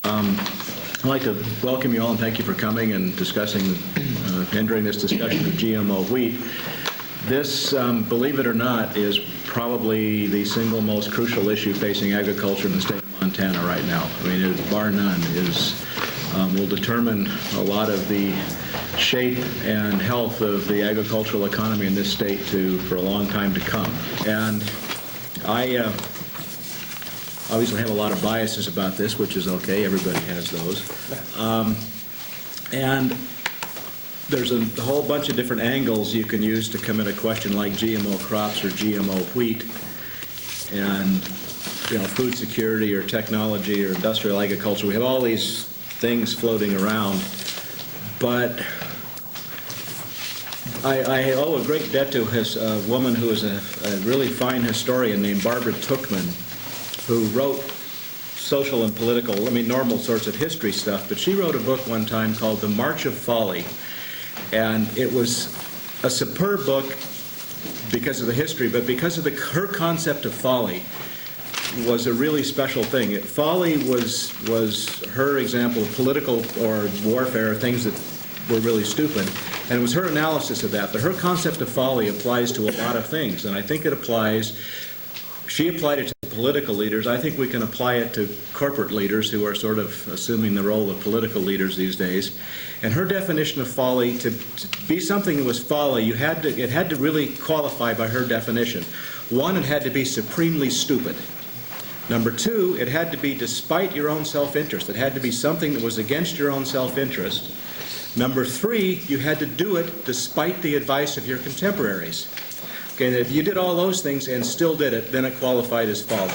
I'd like to welcome you all and thank you for coming and discussing, entering this discussion of GMO wheat. This, believe it or not, is probably the single most crucial issue facing agriculture in the state of Montana right now. I mean, bar none, will determine a lot of the shape and health of the agricultural economy in this state for a long time to come. And I obviously have a lot of biases about this, which is okay. Everybody has those. And there's a whole bunch of different angles you can use to come at a question like GMO crops or GMO wheat, and food security or technology or industrial agriculture. We have all these things floating around, but I owe a great debt to a woman who is a really fine historian named Barbara Tuchman, who wrote social and political, normal sorts of history stuff, but she wrote a book one time called The March of Folly. And it was a superb book because of the history, but because of her concept of folly was a really special thing. Folly was her example of political or warfare, things that were really stupid. And it was her analysis of that. But her concept of folly applies to a lot of things. And I think it applies, she applied it to political leaders. I think we can apply it to corporate leaders who are sort of assuming the role of political leaders these days. And her definition of folly, to be something that was folly, it had to really qualify by her definition. One, it had to be supremely stupid. Number two, it had to be despite your own self-interest. It had to be something that was against your own self-interest. Number three, you had to do it despite the advice of your contemporaries. Okay, if you did all those things and still did it, then it qualified as folly.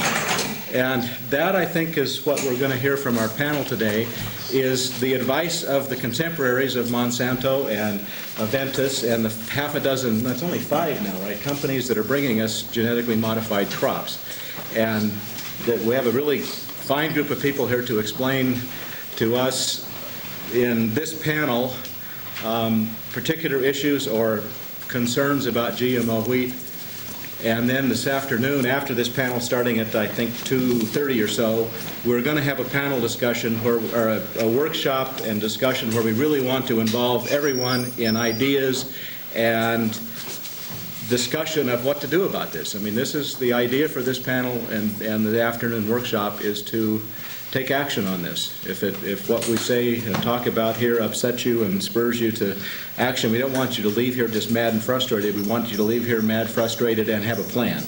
And that, I think, is what we're going to hear from our panel today, is the advice of the contemporaries of Monsanto and Aventis and the half a dozen, that's only 5 now, right, companies that are bringing us genetically modified crops. And that we have a really fine group of people here to explain to us in this panel particular issues or concerns about GMO wheat. And then this afternoon, after this panel starting at I think 2:30 or so, we're going to have a panel discussion or a workshop and discussion where we really want to involve everyone in ideas and discussion of what to do about this. I mean, this is the idea for this panel, and the afternoon workshop is to take action on this. If what we say and talk about here upsets you and spurs you to action, we don't want you to leave here just mad and frustrated. We want you to leave here mad, frustrated, and have a plan.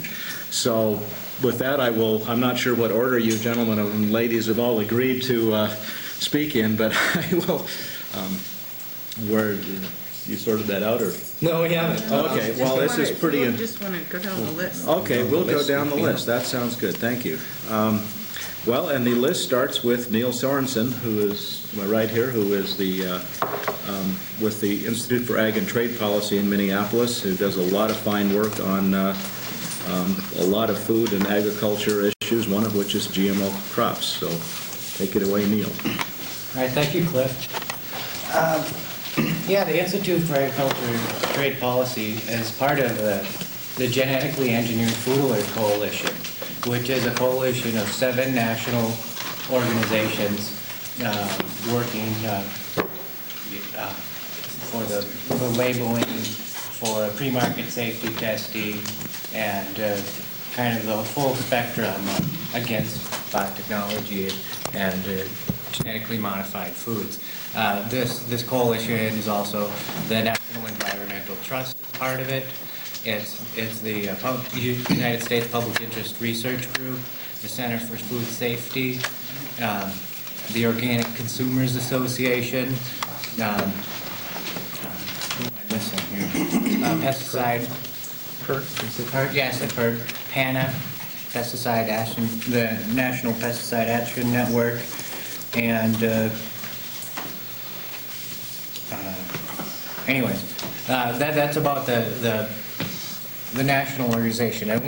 So with that, I'm not sure what order you gentlemen and ladies have all agreed to speak in, but I will, you sorted that out, or? No, we haven't. Okay, well, this is pretty... We just want to go down the list. Okay, we'll go down the list. That sounds good. Thank you. Well, and the list starts with Neil Sorensen, who is right here, who is with the Institute for Ag and Trade Policy in Minneapolis, who does a lot of fine work on a lot of food and agriculture issues, one of which is GMO crops. So take it away, Neil. All right, thank you, Cliff. Yeah, the Institute for Agriculture and Trade Policy is part of the Genetically Engineered Food Alert Coalition, which is a coalition of 7 national organizations working for the labeling, for pre-market safety testing, and kind of the full spectrum against biotechnology and genetically modified foods. This coalition is also the National Environmental Trust part of it. It's the United States Public Interest Research Group, the Center for Food Safety, the Organic Consumers Association, who am I missing here? Pesticide. PERT, is it PERT? Yes, the PERT. PANA, Pesticide Action, the National Pesticide Action Network, and anyways, that's about the national organization. And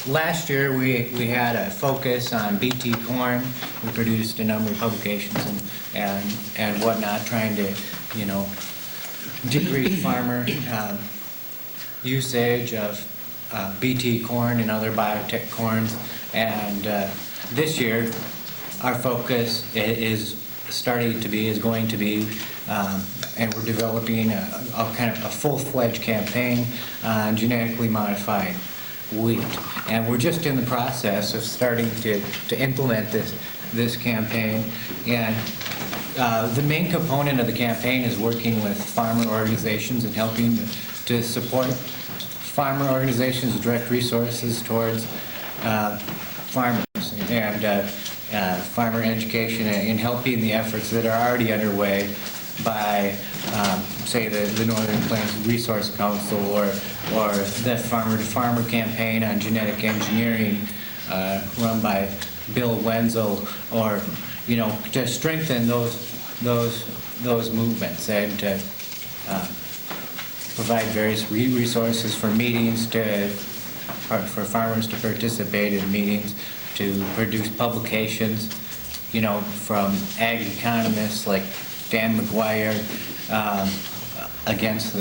last year we had a focus on BT corn. We produced a number of publications and whatnot, trying to decrease farmer usage of BT corn and other biotech corns. And this year our focus is going to be, and we're developing a kind of a full-fledged campaign on genetically modified wheat. And we're just in the process of starting to implement this campaign. And the main component of the campaign is working with farmer organizations and helping to support farmer organizations, direct resources towards farmers and farmer education, and helping the efforts that are already underway by, say, the Northern Plains Resource Council or the Farmer to Farmer campaign on genetic engineering run by Bill Wenzel, or to strengthen those movements and to provide various resources for meetings for farmers to participate in meetings, to produce publications, from ag economists like Dan McGuire against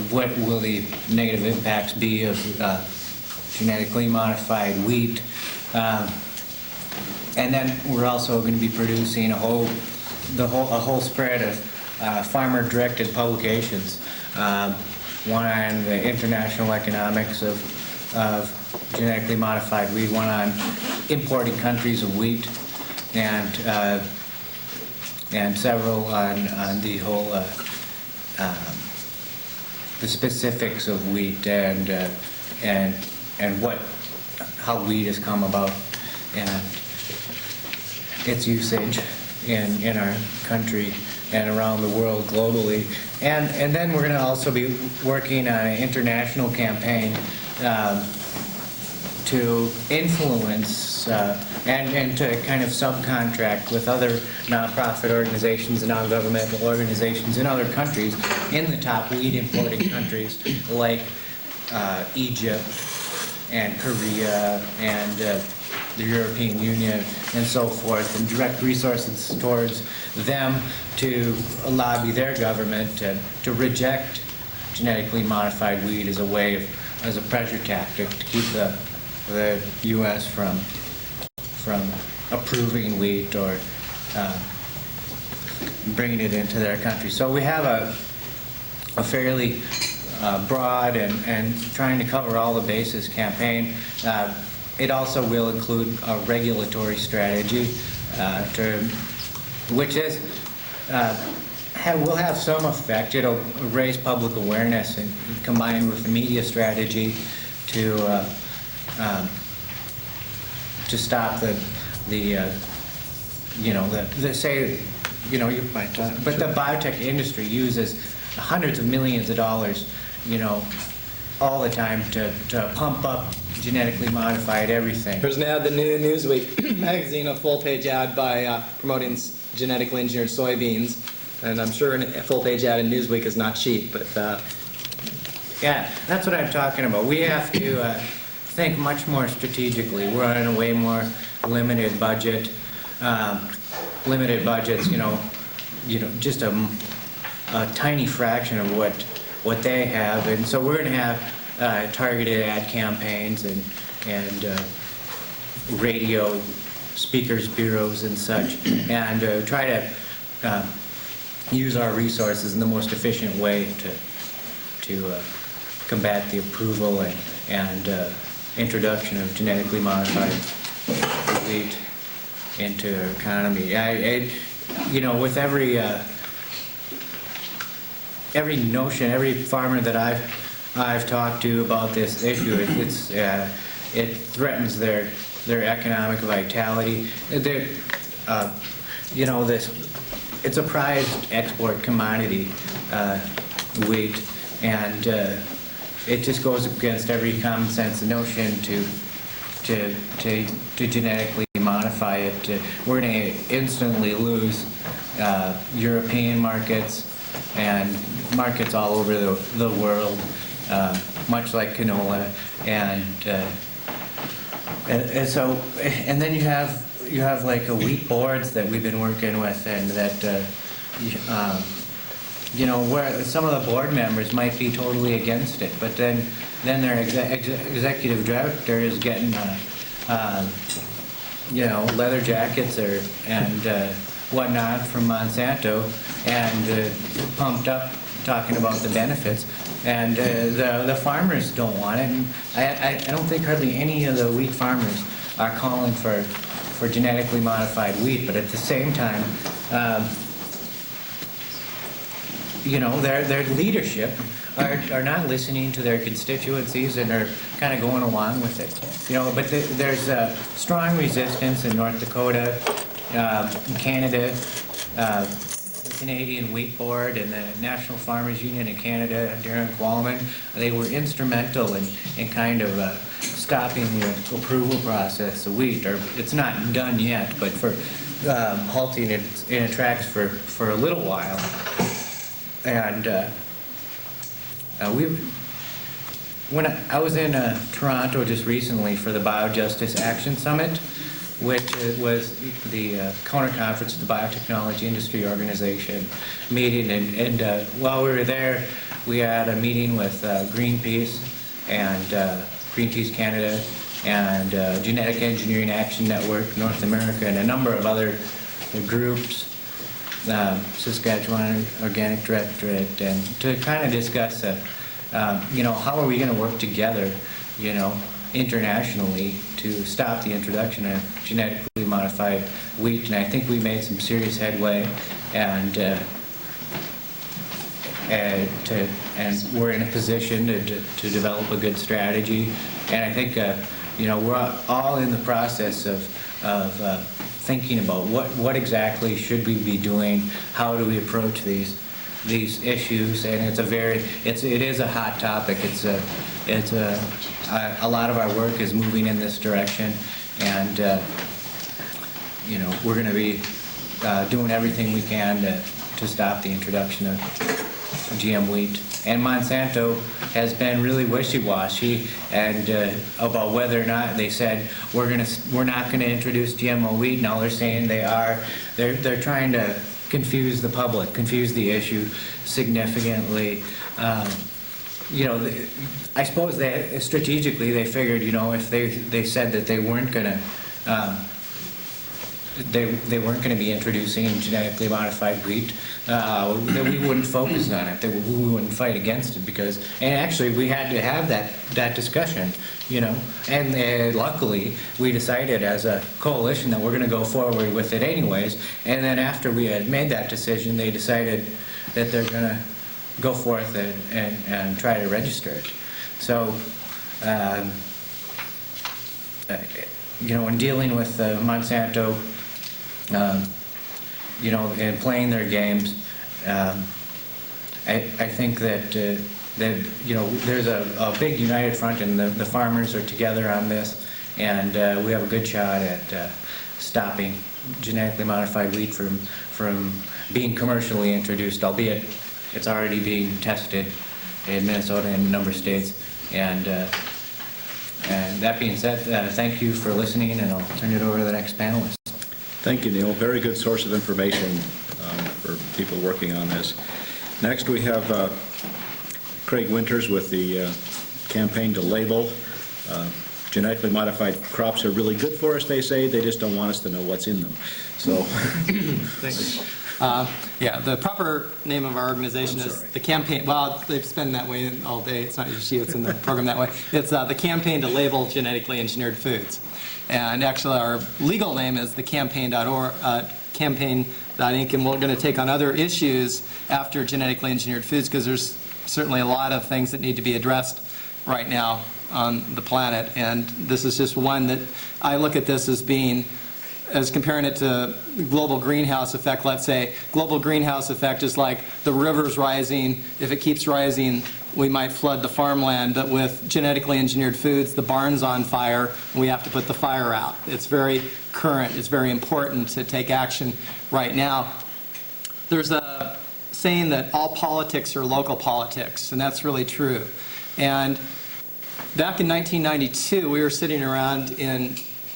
what will the negative impacts be of genetically modified wheat. And then we're also going to be producing a whole spread of farmer-directed publications. One on the international economics of genetically modified wheat, one on importing countries of wheat, and several on the whole the specifics of wheat and how wheat has come about and its usage in our country and around the world globally. And then we're going to also be working on an international campaign to influence and to kind of subcontract with other nonprofit organizations and non-governmental organizations in other countries, in the top wheat importing countries like Egypt and Korea and the European Union and so forth, and direct resources towards them to lobby their government to reject genetically modified wheat as a pressure tactic to keep the U.S. from approving wheat or bringing it into their country. So we have a fairly broad and trying to cover all the bases campaign. It also will include a regulatory strategy, which is will have some effect. It'll raise public awareness and combined with the media strategy to stop the biotech industry uses hundreds of millions of dollars, all the time to pump up genetically modified everything. There's an ad in the new Newsweek magazine, a full-page ad by promoting genetically engineered soybeans, and I'm sure a full-page ad in Newsweek is not cheap, but yeah, that's what I'm talking about. We have to think much more strategically. We're on a way more limited budget. Limited budgets, just a tiny fraction of what they have, and so we're going to have targeted ad campaigns and radio speakers bureaus and such, and try to use our resources in the most efficient way to combat the approval and introduction of genetically modified wheat into our economy. With every notion, every farmer that I've talked to about this issue, it threatens their economic vitality. It's a prized export commodity, wheat, and it just goes against every common sense notion to genetically modify it. We're going to instantly lose European markets and markets all over the world, much like canola, and then you have like a wheat boards that we've been working with, and that where some of the board members might be totally against it, but then their executive director is getting leather jackets and whatnot from Monsanto, and pumped up talking about the benefits, and the farmers don't want it. And I don't think hardly any of the wheat farmers are calling for genetically modified wheat, but at the same time, their leadership are not listening to their constituencies and are kind of going along with it. But there's strong resistance in North Dakota, in Canada, the Canadian Wheat Board and the National Farmers Union in Canada, Darren Qualman. They were instrumental in kind of stopping the approval process of wheat. Or it's not done yet, but for halting it in its tracks for a little while. And when I was in Toronto just recently for the Biojustice Action Summit, which was the counter-conference to the Biotechnology Industry Organization meeting, and while we were there, we had a meeting with Greenpeace and Greenpeace Canada and Genetic Engineering Action Network North America and a number of other groups, Saskatchewan Organic Directorate, and to kind of discuss, how are we going to work together, internationally to stop the introduction of genetically modified wheat. And I think we made some serious headway, and we're in a position to develop a good strategy. And I think we're all in the process of thinking about what exactly should we be doing, how do we approach these issues, and it is a hot topic. A lot of our work is moving in this direction, and we're going to be doing everything we can to stop the introduction of GM wheat. And Monsanto has been really wishy-washy and about whether or not they said we're not going to introduce GMO wheat. Now they're saying they are. They're trying to confuse the public, confuse the issue significantly. I suppose strategically they figured, if they said that they weren't going to. They weren't going to be introducing genetically modified wheat, that we wouldn't focus on it, that we wouldn't fight against it, and actually we had to have that discussion, and luckily we decided as a coalition that we're going to go forward with it anyways, and then after we had made that decision, they decided that they're going to go forth and try to register it. So, in dealing with Monsanto, and playing their games, I think that there's a big united front, and the farmers are together on this, and we have a good shot at stopping genetically modified wheat from being commercially introduced, albeit it's already being tested in Minnesota and a number of states. And that being said, thank you for listening, and I'll turn it over to the next panelist. Thank you, Neil. Very good source of information for people working on this. Next, we have Craig Winters with the campaign to label. Genetically modified crops are really good for us, they say. They just don't want us to know what's in them. So, Thanks. The proper name of our organization is the campaign. Well, they've been that way all day. It's not usually it's in the program that way. It's the campaign to label genetically engineered foods. And actually, our legal name is the campaign.org, campaign.inc, and we're going to take on other issues after genetically engineered foods, because there's certainly a lot of things that need to be addressed right now on the planet. And this is just one that I look at this as comparing it to global greenhouse effect. Let's say global greenhouse effect is like the river's rising. If it keeps rising, we might flood the farmland. But with genetically engineered foods, the barn's on fire, and we have to put the fire out. It's very current. It's very important to take action right now. There's a saying that all politics are local politics, and that's really true. And back in 1992, we were sitting around in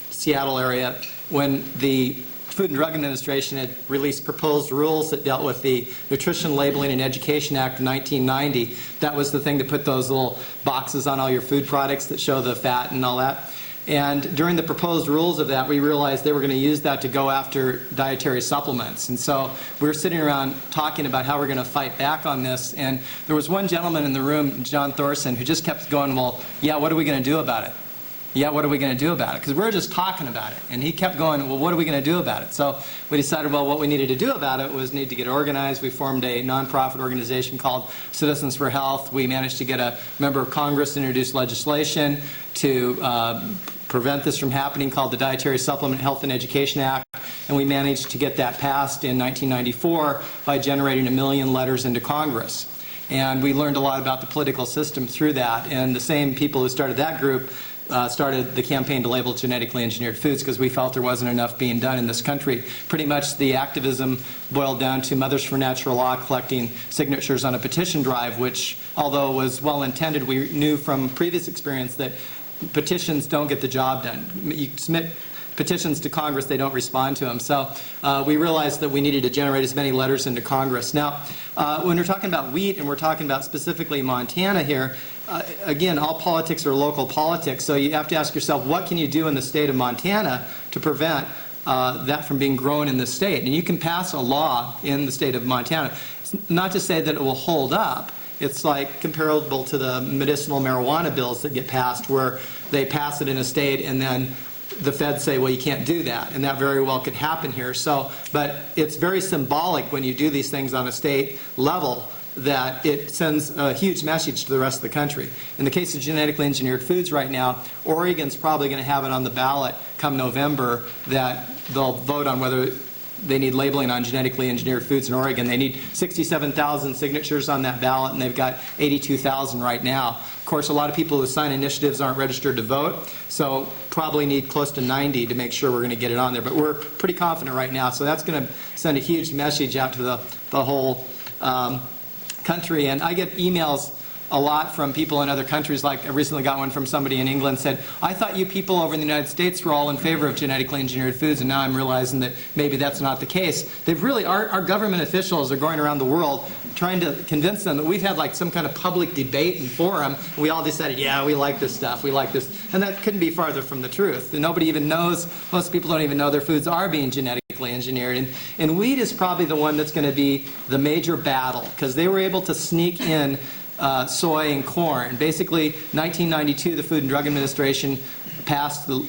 Seattle area when the Food and Drug Administration had released proposed rules that dealt with the Nutrition Labeling and Education Act of 1990. That was the thing to put those little boxes on all your food products that show the fat and all that. And during the proposed rules of that, we realized they were going to use that to go after dietary supplements. And so we were sitting around talking about how we're going to fight back on this. And there was one gentleman in the room, John Thorson, who just kept going, well, yeah, what are we going to do about it? Yeah, what are we going to do about it? Because we were just talking about it. And he kept going, well, what are we going to do about it? So we decided, well, what we needed to do about it was need to get organized. We formed a nonprofit organization called Citizens for Health. We managed to get a member of Congress to introduce legislation to prevent this from happening, called the Dietary Supplement Health and Education Act. And we managed to get that passed in 1994 by generating 1 million letters into Congress. And we learned a lot about the political system through that. And the same people who started that group started the campaign to label genetically engineered foods because we felt there wasn't enough being done in this country. Pretty much the activism boiled down to Mothers for Natural Law collecting signatures on a petition drive, which, although was well intended, we knew from previous experience that petitions don't get the job done. You submit petitions to Congress, they don't respond to them. So we realized that we needed to generate as many letters into Congress. Now, when we're talking about wheat and we're talking about specifically Montana here, again, all politics are local politics, so you have to ask yourself, what can you do in the state of Montana to prevent that from being grown in the state? And you can pass a law in the state of Montana. It's not to say that it will hold up. It's like comparable to the medicinal marijuana bills that get passed, where they pass it in a state and then the feds say, well, you can't do that, and that very well could happen here. So, but it's very symbolic when you do these things on a state level that it sends a huge message to the rest of the country. In the case of genetically engineered foods right now, Oregon's probably going to have it on the ballot come November that they'll vote on whether they need labeling on genetically engineered foods in Oregon. They need 67,000 signatures on that ballot, and they've got 82,000 right now. Of course, a lot of people who sign initiatives aren't registered to vote, so probably need close to 90 to make sure we're going to get it on there. But we're pretty confident right now, so that's going to send a huge message out to the whole country. And I get emails a lot from people in other countries. Like I recently got one from somebody in England said, I thought you people over in the United States were all in favor of genetically engineered foods, and now I'm realizing that maybe that's not the case. They've really, our government officials are going around the world trying to convince them that we've had like some kind of public debate and forum, and we all decided, yeah, we like this stuff, we like this. And that couldn't be farther from the truth. And nobody even knows, most people don't even know their foods are being genetically engineered. And wheat is probably the one that's going to be the major battle, because they were able to sneak in soy and corn. Basically, 1992, the Food and Drug Administration passed the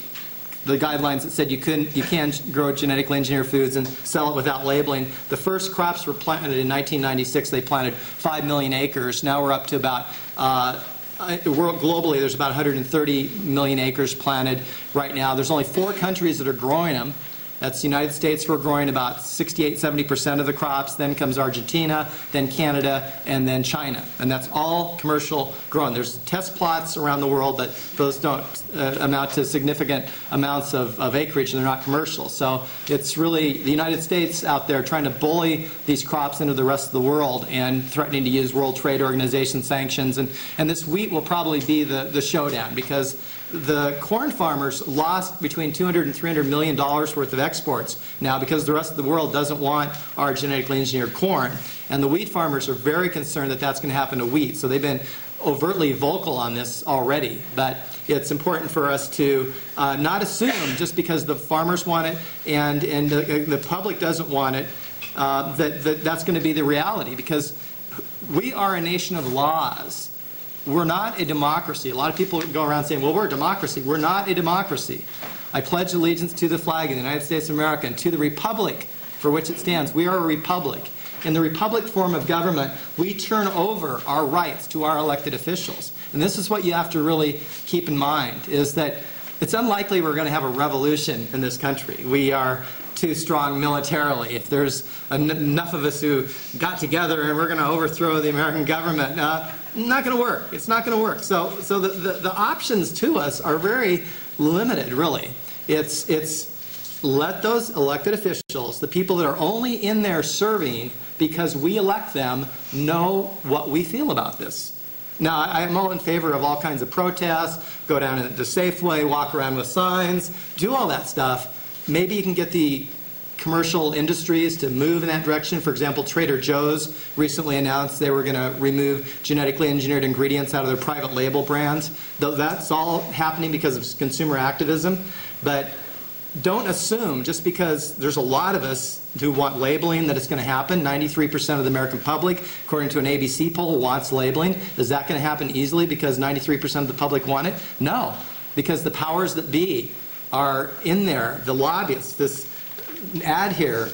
guidelines that said you can grow genetically engineered foods and sell it without labeling. The first crops were planted in 1996. They planted 5 million acres. Now we're up to about globally, there's about 130 million acres planted right now. There's only 4 countries that are growing them. That's the United States. We're growing about 68–70% of the crops. Then comes Argentina, then Canada, and then China. And that's all commercial grown. There's test plots around the world, but those don't amount to significant amounts of acreage, and they're not commercial. So it's really the United States out there trying to bully these crops into the rest of the world and threatening to use World Trade Organization sanctions. And this wheat will probably be the showdown, because the corn farmers lost between $200 and $300 million worth of exports now because the rest of the world doesn't want our genetically engineered corn. And the wheat farmers are very concerned that that's going to happen to wheat. So they've been overtly vocal on this already. But it's important for us to not assume just because the farmers want it and the public doesn't want it, that's going to be the reality, because we are a nation of laws. We're not a democracy. A lot of people go around saying, well, we're a democracy. We're not a democracy. I pledge allegiance to the flag of the United States of America and to the republic for which it stands. We are a republic. In the republic form of government, we turn over our rights to our elected officials. And this is what you have to really keep in mind, is that it's unlikely we're going to have a revolution in this country. We are too strong militarily. If there's enough of us who got together and we're going to overthrow the American government, not going to work. It's not going to work. So the options to us are very limited, really. It's let those elected officials, the people that are only in there serving because we elect them, know what we feel about this. Now, I'm all in favor of all kinds of protests, go down to the Safeway, walk around with signs, do all that stuff. Maybe you can get the commercial industries to move in that direction. For example, Trader Joe's recently announced they were going to remove genetically engineered ingredients out of their private label brands. Though that's all happening because of consumer activism. But don't assume, just because there's a lot of us who want labeling, that it's going to happen. 93% of the American public, according to an ABC poll, wants labeling. Is that going to happen easily because 93% of the public want it? No, because the powers that be are in there. The lobbyists, this ad here,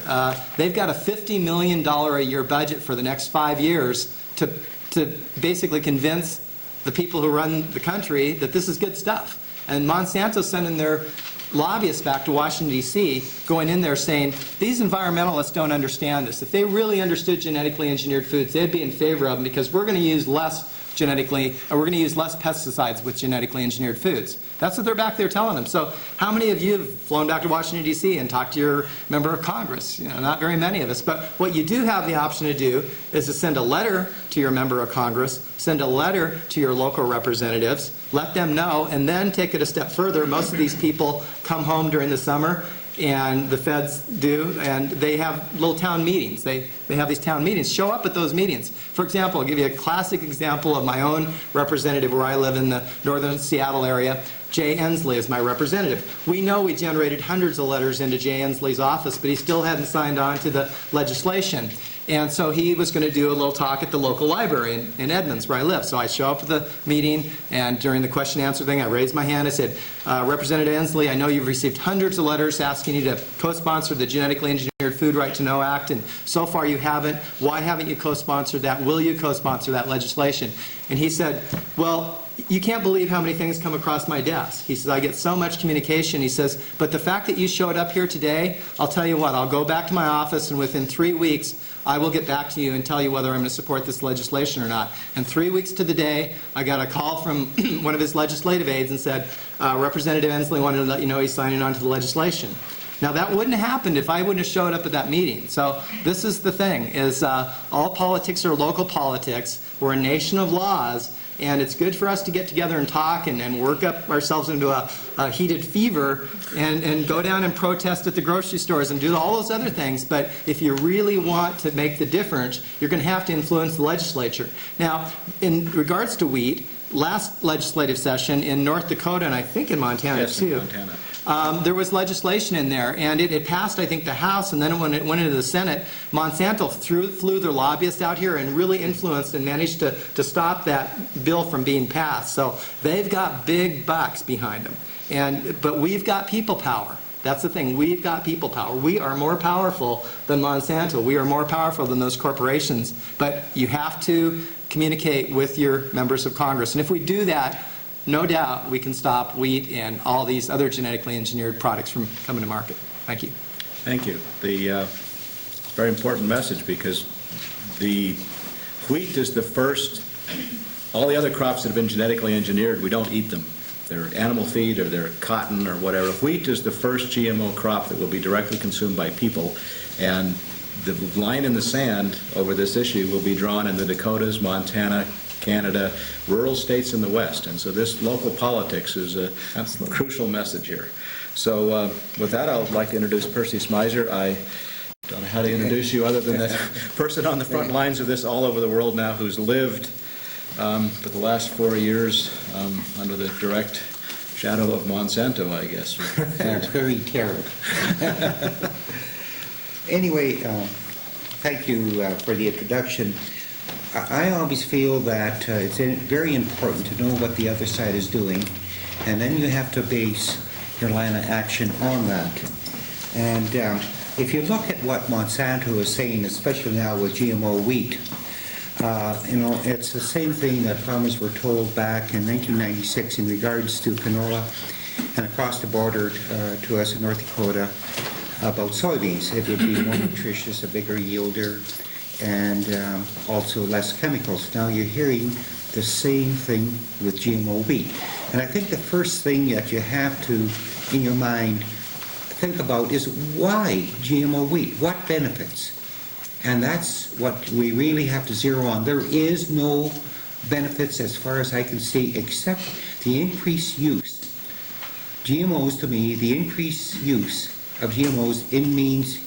they've got a $50 million a year budget for the next 5 years to basically convince the people who run the country that this is good stuff. And Monsanto's sending their lobbyists back to Washington, D.C., going in there saying, these environmentalists don't understand this. If they really understood genetically engineered foods, they'd be in favor of them because we're going to use less pesticides with genetically engineered foods. That's what they're back there telling them. So how many of you have flown back to Washington, D.C. and talked to your member of Congress? You know, not very many of us. But what you do have the option to do is to send a letter to your member of Congress, send a letter to your local representatives, let them know, and then take it a step further. Most of these people come home during the summer, and the feds do, and they have little town meetings. They have these town meetings. Show up at those meetings. For example, I'll give you a classic example of my own representative where I live in the northern Seattle area. Jay Ensley is my representative. We know we generated hundreds of letters into Jay Ensley's office, but he still hadn't signed on to the legislation. And so he was going to do a little talk at the local library in Edmonds, where I live. So I show up at the meeting, and during the question and answer thing, I raised my hand. I said, Representative Ensley, I know you've received hundreds of letters asking you to co-sponsor the Genetically Engineered Food Right to Know Act, and so far you haven't. Why haven't you co-sponsored that? Will you co-sponsor that legislation? And he said, well, you can't believe how many things come across my desk. He says, I get so much communication. He says, but the fact that you showed up here today, I'll tell you what, I'll go back to my office, and within 3 weeks, I will get back to you and tell you whether I'm going to support this legislation or not. And 3 weeks to the day, I got a call from one of his legislative aides and said, Representative Ensley wanted to let you know he's signing on to the legislation. Now, that wouldn't have happened if I wouldn't have showed up at that meeting. So this is the thing, is all politics are local politics. We're a nation of laws, and it's good for us to get together and talk and work up ourselves into a heated fever and go down and protest at the grocery stores and do all those other things. But if you really want to make the difference, you're going to have to influence the legislature. Now, in regards to wheat, last legislative session in North Dakota, and I think in Montana too, there was legislation in there, and it passed, I think, the House, and then when it went into the Senate, Monsanto flew their lobbyists out here and really influenced and managed to stop that bill from being passed. So they've got big bucks behind them, but we've got people power. That's the thing. We've got people power. We are more powerful than Monsanto. We are more powerful than those corporations. But you have to communicate with your members of Congress. And if we do that, no doubt we can stop wheat and all these other genetically engineered products from coming to market. Thank you. Thank you. The very important message, because the wheat is the first. All the other crops that have been genetically engineered, we don't eat them. They're animal feed or they're cotton or whatever. Wheat is the first GMO crop that will be directly consumed by people, and the line in the sand over this issue will be drawn in the Dakotas, Montana, Canada, rural states in the West. And so this local politics is a crucial message here. So with that, I would like to introduce Percy Schmeiser. I don't know how to introduce you other than that person on the front lines of this all over the world now, who's lived for the last 4 years under the direct shadow of Monsanto, I guess. That's very terrible. Anyway, thank you for the introduction. I always feel that it's very important to know what the other side is doing, and then you have to base your line of action on that. And if you look at what Monsanto is saying, especially now with GMO wheat, it's the same thing that farmers were told back in 1996 in regards to canola and across the border to us in North Dakota about soybeans. It would be more nutritious, a bigger yielder, and also less chemicals. Now you're hearing the same thing with GMO wheat. And I think the first thing that you have to, in your mind, think about is why GMO wheat? What benefits? And that's what we really have to zero on. There is no benefits as far as I can see except the increased use. GMOs, to me, the increased use of GMOs, it means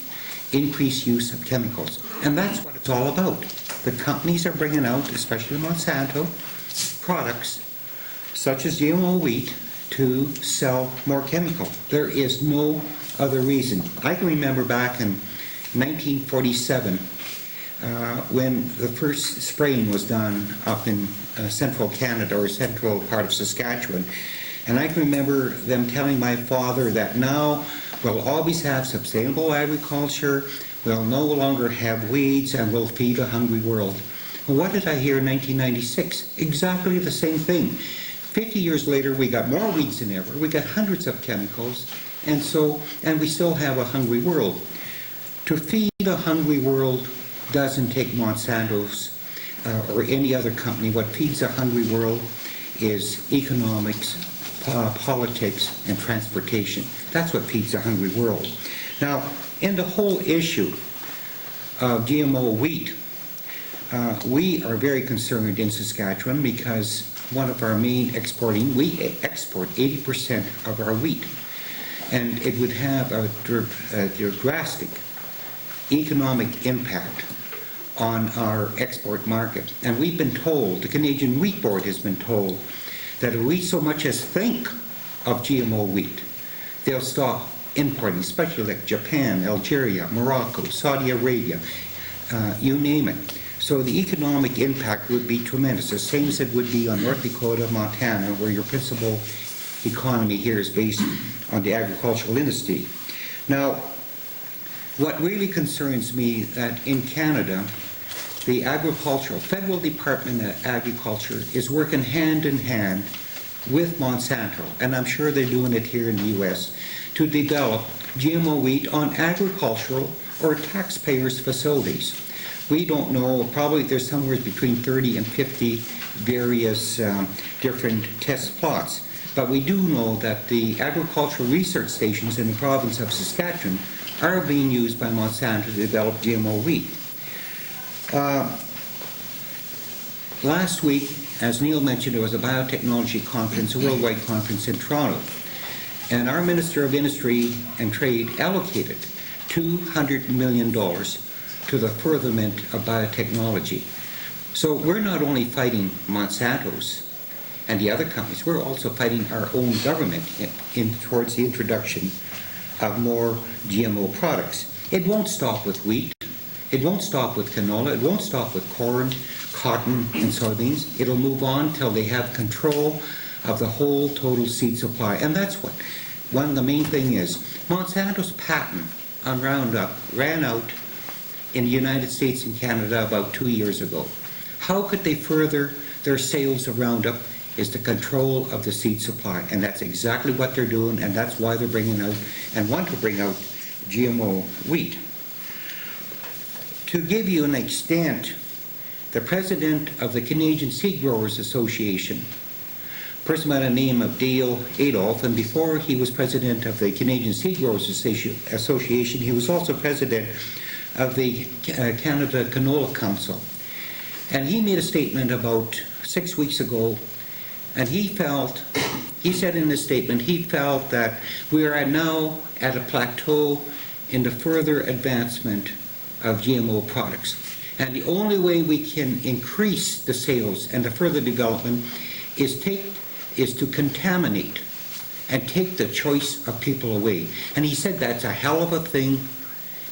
increased use of chemicals. And that's what it's all about. The companies are bringing out, especially Monsanto, products such as GMO wheat to sell more chemical. There is no other reason. I can remember back in 1947 when the first spraying was done up in central Canada or central part of Saskatchewan. And I can remember them telling my father that now we'll always have sustainable agriculture, we'll no longer have weeds, and we'll feed a hungry world. Well, what did I hear in 1996? Exactly the same thing. 50 years later, we got more weeds than ever, we got hundreds of chemicals, and we still have a hungry world. To feed a hungry world doesn't take Monsanto's or any other company. What feeds a hungry world is economics, politics, and transportation. That's what feeds a hungry world. Now, in the whole issue of GMO wheat, we are very concerned in Saskatchewan because one of our main we export 80% of our wheat. And it would have a drastic economic impact on our export market. And we've been told, the Canadian Wheat Board has been told, that if we so much as think of GMO wheat, they'll stop importing, especially like Japan, Algeria, Morocco, Saudi Arabia, you name it. So the economic impact would be tremendous, the same as it would be on North Dakota, Montana, where your principal economy here is based on the agricultural industry. Now, what really concerns me that in Canada, the Federal Department of Agriculture is working hand in hand with Monsanto, and I'm sure they're doing it here in the U.S., to develop GMO wheat on agricultural or taxpayers' facilities. We don't know, probably there's somewhere between 30 and 50 various different test plots, but we do know that the agricultural research stations in the province of Saskatchewan are being used by Monsanto to develop GMO wheat. Last week, as Neil mentioned, there was a biotechnology conference, a worldwide conference in Toronto, and our Minister of Industry and Trade allocated $200 million to the furtherment of biotechnology. So we're not only fighting Monsanto's and the other companies, we're also fighting our own government towards the introduction of more GMO products. It won't stop with wheat. It won't stop with canola. It won't stop with corn, cotton, and soybeans. It'll move on till they have control of the whole total seed supply. And that's what one of the main thing is. Monsanto's patent on Roundup ran out in the United States and Canada about 2 years ago. How could they further their sales of Roundup? Is the control of the seed supply, and that's exactly what they're doing, and that's why they're bringing out and want to bring out GMO wheat. To give you an extent, the president of the Canadian Seed Growers Association, a person by the name of Dale Adolph, and before he was president of the Canadian Seed Growers Association, he was also president of the Canada Canola Council. And he made a statement about 6 weeks ago. And he said in this statement, he felt that we are now at a plateau in the further advancement of GMO products. And the only way we can increase the sales and the further development is to contaminate and take the choice of people away. And he said that's a hell of a thing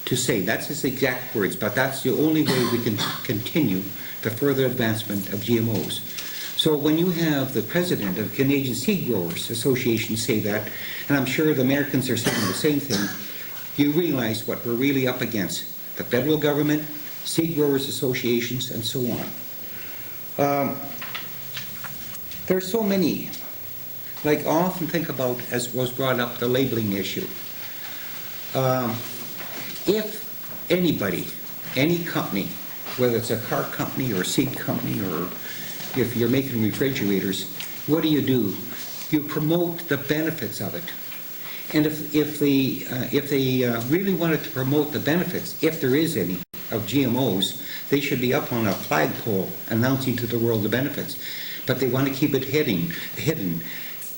to say. That's his exact words, but that's the only way we can continue the further advancement of GMOs. So when you have the president of the Canadian Seed Growers Association say that, and I'm sure the Americans are saying the same thing, you realize what we're really up against. The federal government, seed growers associations, and so on. There's so many. Like I often think about, as was brought up, the labeling issue. If anybody, any company, whether it's a car company or a seed company or if you're making refrigerators, what do? You promote the benefits of it. And if they really wanted to promote the benefits, if there is any, of GMOs, they should be up on a flagpole announcing to the world the benefits. But they want to keep it hidden.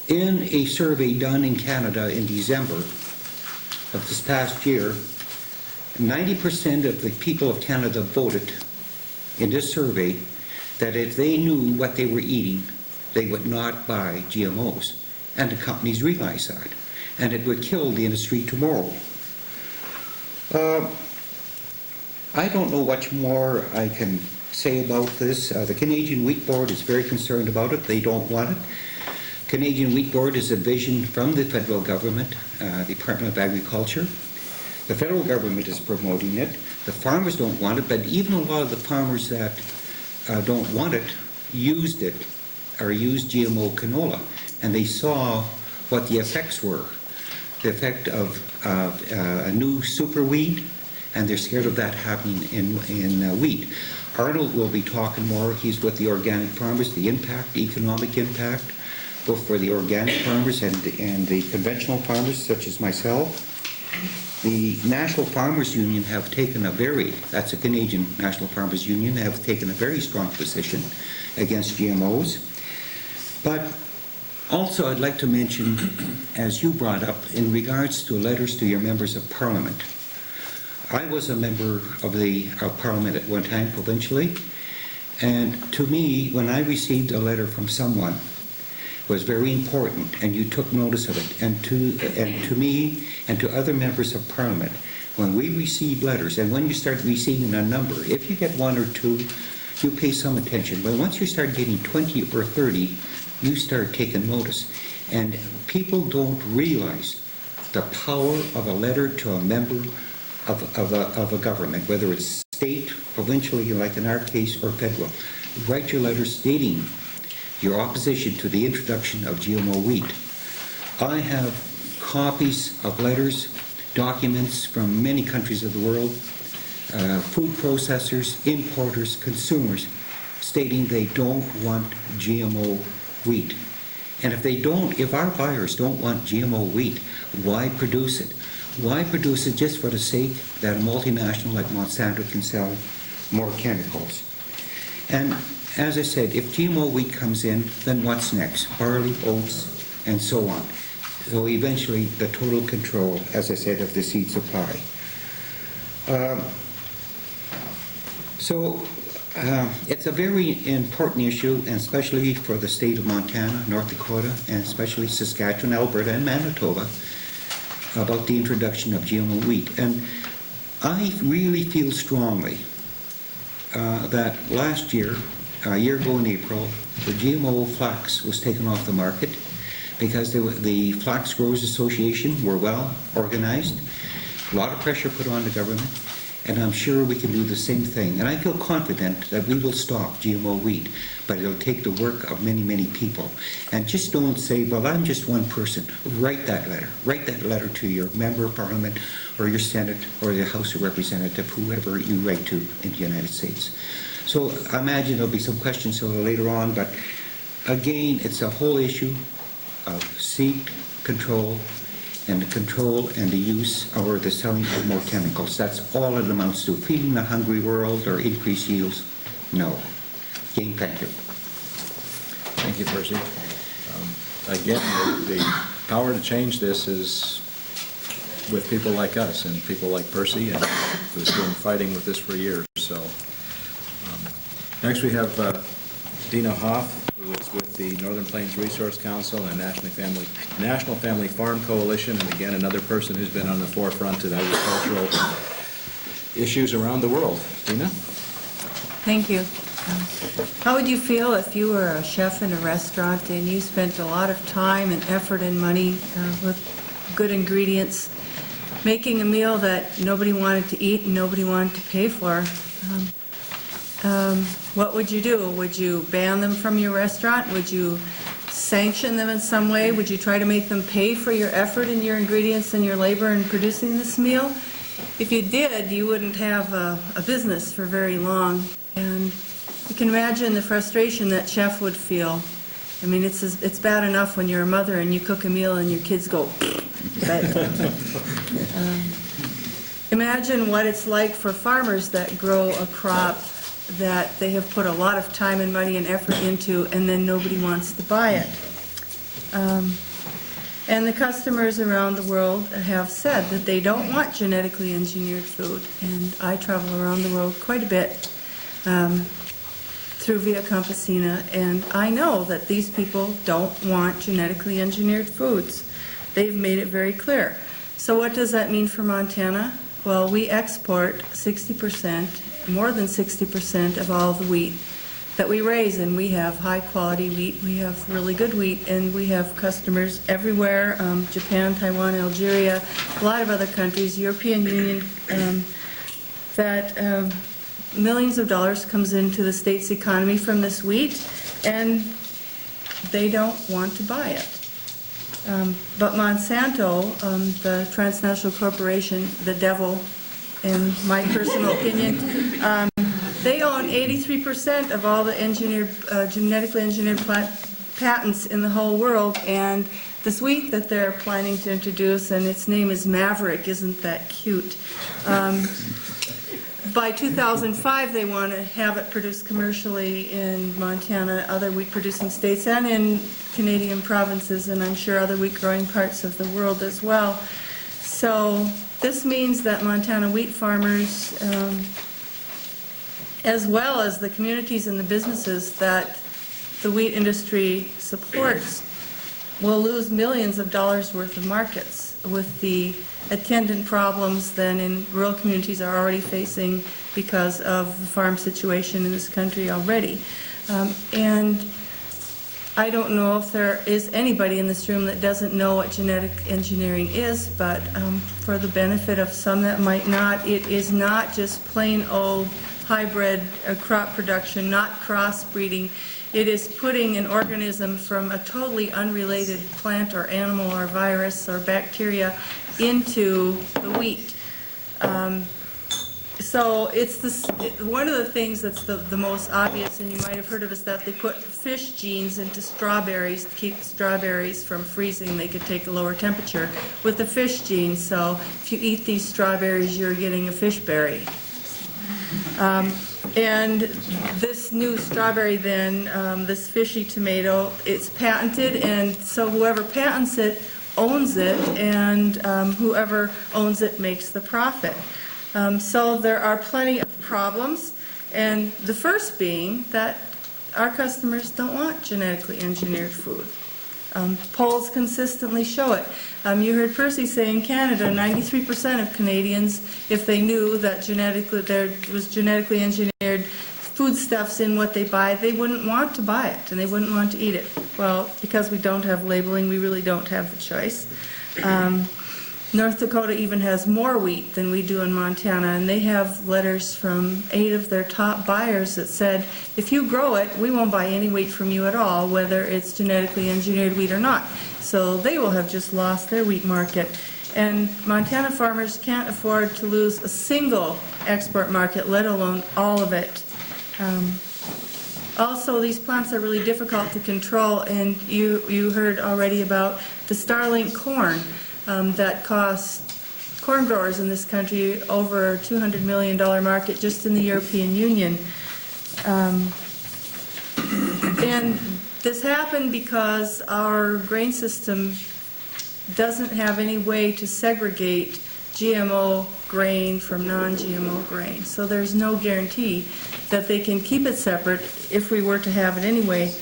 In a survey done in Canada in December of this past year, 90% of the people of Canada voted in this survey that if they knew what they were eating, they would not buy GMOs. And the companies realize that. And it would kill the industry tomorrow. I don't know much more I can say about this. The Canadian Wheat Board is very concerned about it. They don't want it. Canadian Wheat Board is a vision from the federal government, Department of Agriculture. The federal government is promoting it. The farmers don't want it, but even a lot of the farmers that don't want it used it or used GMO canola, and they saw what the effects were. The effect of a new superweed, and they're scared of that happening in wheat. Arnold will be talking more. He's with the organic farmers, the impact, the economic impact, both for the organic farmers and the conventional farmers, such as myself. The National Farmers Union have taken that's a Canadian National Farmers Union, have taken a very strong position against GMOs. But also I'd like to mention, as you brought up, in regards to letters to your members of Parliament. I was a member of Parliament at one time, provincially, and to me, when I received a letter from someone, it was very important, and you took notice of it. And to me, and to other members of Parliament, when we receive letters, and when you start receiving a number, if you get one or two, you pay some attention. But once you start getting 20 or 30, you start taking notice. And people don't realize the power of a letter to a member of a government, whether it's state, provincially, like in our case, or federal. Write your letter stating your opposition to the introduction of GMO wheat. I have copies of letters, documents from many countries of the world, food processors, importers, consumers, stating they don't want GMO wheat. And if our buyers don't want GMO wheat, why produce it? Why produce it just for the sake that a multinational like Monsanto can sell more chemicals? And as I said, if GMO wheat comes in, then what's next? Barley, oats, and so on. So eventually, the total control, as I said, of the seed supply. It's a very important issue, and especially for the state of Montana, North Dakota, and especially Saskatchewan, Alberta, and Manitoba, about the introduction of GMO wheat. And I really feel strongly that last year, a year ago in April, the GMO flax was taken off the market because the Flax Growers Association were well organized, a lot of pressure put on the government, and I'm sure we can do the same thing. And I feel confident that we will stop GMO wheat, but it'll take the work of many, many people. And just don't say, well, I'm just one person. Write that letter. Write that letter to your member of parliament or your Senate or the House of Representatives, whoever you write to in the United States. So I imagine there'll be some questions later on, but again, it's a whole issue of seed control and the use or the selling of more chemicals. That's all it amounts to. Feeding the hungry world or increase yields? No. Again, thank you. Thank you, Percy. Again, the power to change this is with people like us and people like Percy, and who's been fighting with this for years. So, next we have Dena Hoff, who is with the Northern Plains Resource Council and National Family Farm Coalition, and again, another person who's been on the forefront of agricultural issues around the world. Dena? Thank you. How would you feel if you were a chef in a restaurant and you spent a lot of time and effort and money with good ingredients, making a meal that nobody wanted to eat and nobody wanted to pay for? What would you do? Would you ban them from your restaurant? Would you sanction them in some way? Would you try to make them pay for your effort and your ingredients and your labor in producing this meal? If you did, you wouldn't have a business for very long. And you can imagine the frustration that chef would feel. I mean, it's bad enough when you're a mother and you cook a meal and your kids go, but imagine what it's like for farmers that grow a crop that they have put a lot of time and money and effort into, and then nobody wants to buy it. And the customers around the world have said that they don't want genetically engineered food. And I travel around the world quite a bit through Via Campesina, and I know that these people don't want genetically engineered foods. They've made it very clear. So what does that mean for Montana? Well, we export 60%, more than 60% of all the wheat that we raise, and we have high quality wheat, we have really good wheat, and we have customers everywhere, Japan, Taiwan, Algeria, a lot of other countries, European Union, that millions of dollars comes into the state's economy from this wheat, and they don't want to buy it. But Monsanto, the transnational corporation, the devil, in my personal opinion, they own 83% of all the engineered, genetically engineered plant patents in the whole world, and this wheat that they're planning to introduce, and its name is Maverick, isn't that cute? By 2005, they want to have it produced commercially in Montana, other wheat-producing states, and in Canadian provinces, and I'm sure other wheat-growing parts of the world as well. So this means that Montana wheat farmers, as well as the communities and the businesses that the wheat industry supports, will lose millions of dollars worth of markets with the attendant problems that in rural communities are already facing because of the farm situation in this country already. And I don't know if there is anybody in this room that doesn't know what genetic engineering is, but for the benefit of some that might not, it is not just plain old hybrid crop production, not crossbreeding. It is putting an organism from a totally unrelated plant or animal or virus or bacteria into the wheat. So it's this, one of the things that's the most obvious, and you might have heard of, is that they put fish genes into strawberries to keep strawberries from freezing. They could take a lower temperature with the fish genes. So if you eat these strawberries, you're getting a fish berry. And this new strawberry then, this fishy tomato, it's patented, and so whoever patents it owns it, and whoever owns it makes the profit. So there are plenty of problems, and the first being that our customers don't want genetically engineered food. Polls consistently show it. You heard Percy say in Canada, 93% of Canadians, if they knew that there was genetically engineered foodstuffs in what they buy, they wouldn't want to buy it, and they wouldn't want to eat it. Well, because we don't have labeling, we really don't have the choice. North Dakota even has more wheat than we do in Montana, and they have letters from 8 of their top buyers that said, if you grow it, we won't buy any wheat from you at all, whether it's genetically engineered wheat or not. So they will have just lost their wheat market. And Montana farmers can't afford to lose a single export market, let alone all of it. Also, these plants are really difficult to control, and you heard already about the Starlink corn. That costs corn growers in this country over a $200 million market just in the European Union. And this happened because our grain system doesn't have any way to segregate GMO grain from non-GMO grain. So there's no guarantee that they can keep it separate if we were to have it anyway.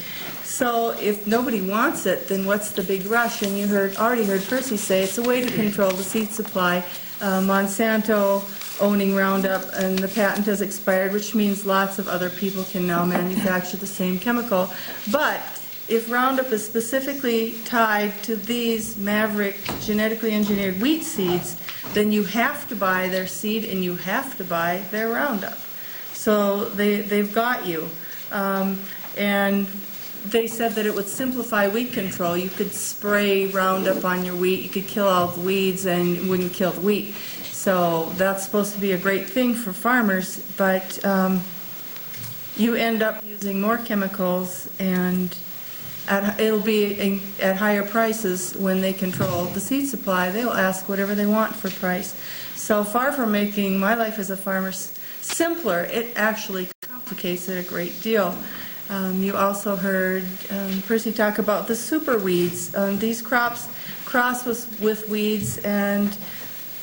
So if nobody wants it, then what's the big rush? And you already heard Percy say it's a way to control the seed supply. Monsanto owning Roundup, and the patent has expired, which means lots of other people can now manufacture the same chemical. But if Roundup is specifically tied to these Maverick genetically engineered wheat seeds, then you have to buy their seed and you have to buy their Roundup. So they've got you. And they said that it would simplify weed control. You could spray Roundup on your wheat, you could kill all the weeds, and it wouldn't kill the wheat. So that's supposed to be a great thing for farmers, but you end up using more chemicals, and it'll be at higher prices when they control the seed supply. They'll ask whatever they want for price. So far from making my life as a farmer simpler, it actually complicates it a great deal. You also heard Percy talk about the super weeds. These crops cross with weeds, and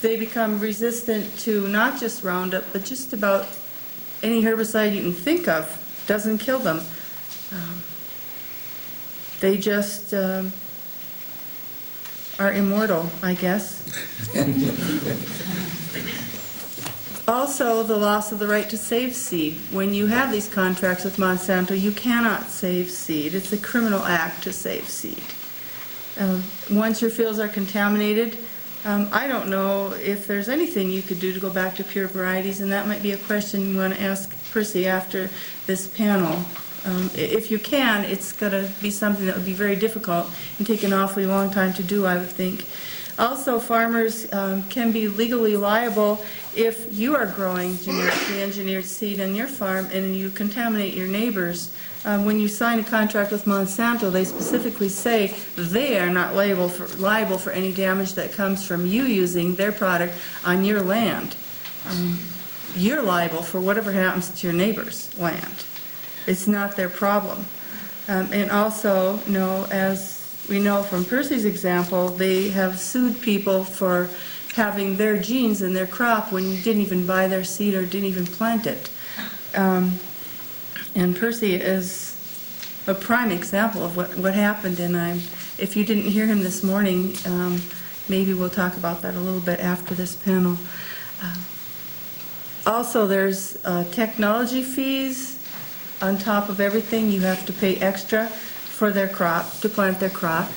they become resistant to not just Roundup, but just about any herbicide you can think of. Doesn't kill them. They just are immortal, I guess. Also, the loss of the right to save seed. When you have these contracts with Monsanto, you cannot save seed. It's a criminal act to save seed. Once your fields are contaminated, I don't know if there's anything you could do to go back to pure varieties, and that might be a question you want to ask Percy after this panel. If you can, it's going to be something that would be very difficult and take an awfully long time to do, I would think. Also, farmers can be legally liable if you are growing genetically engineered seed on your farm and you contaminate your neighbors. When you sign a contract with Monsanto, they specifically say they are not liable for any damage that comes from you using their product on your land. You're liable for whatever happens to your neighbor's land. It's not their problem. And also, as we know from Percy's example, they have sued people for having their genes in their crop when you didn't even buy their seed or didn't even plant it. And Percy is a prime example of what happened, and if you didn't hear him this morning, maybe we'll talk about that a little bit after this panel. Also, there's technology fees. On top of everything, you have to pay extra for their crop, to plant their crop,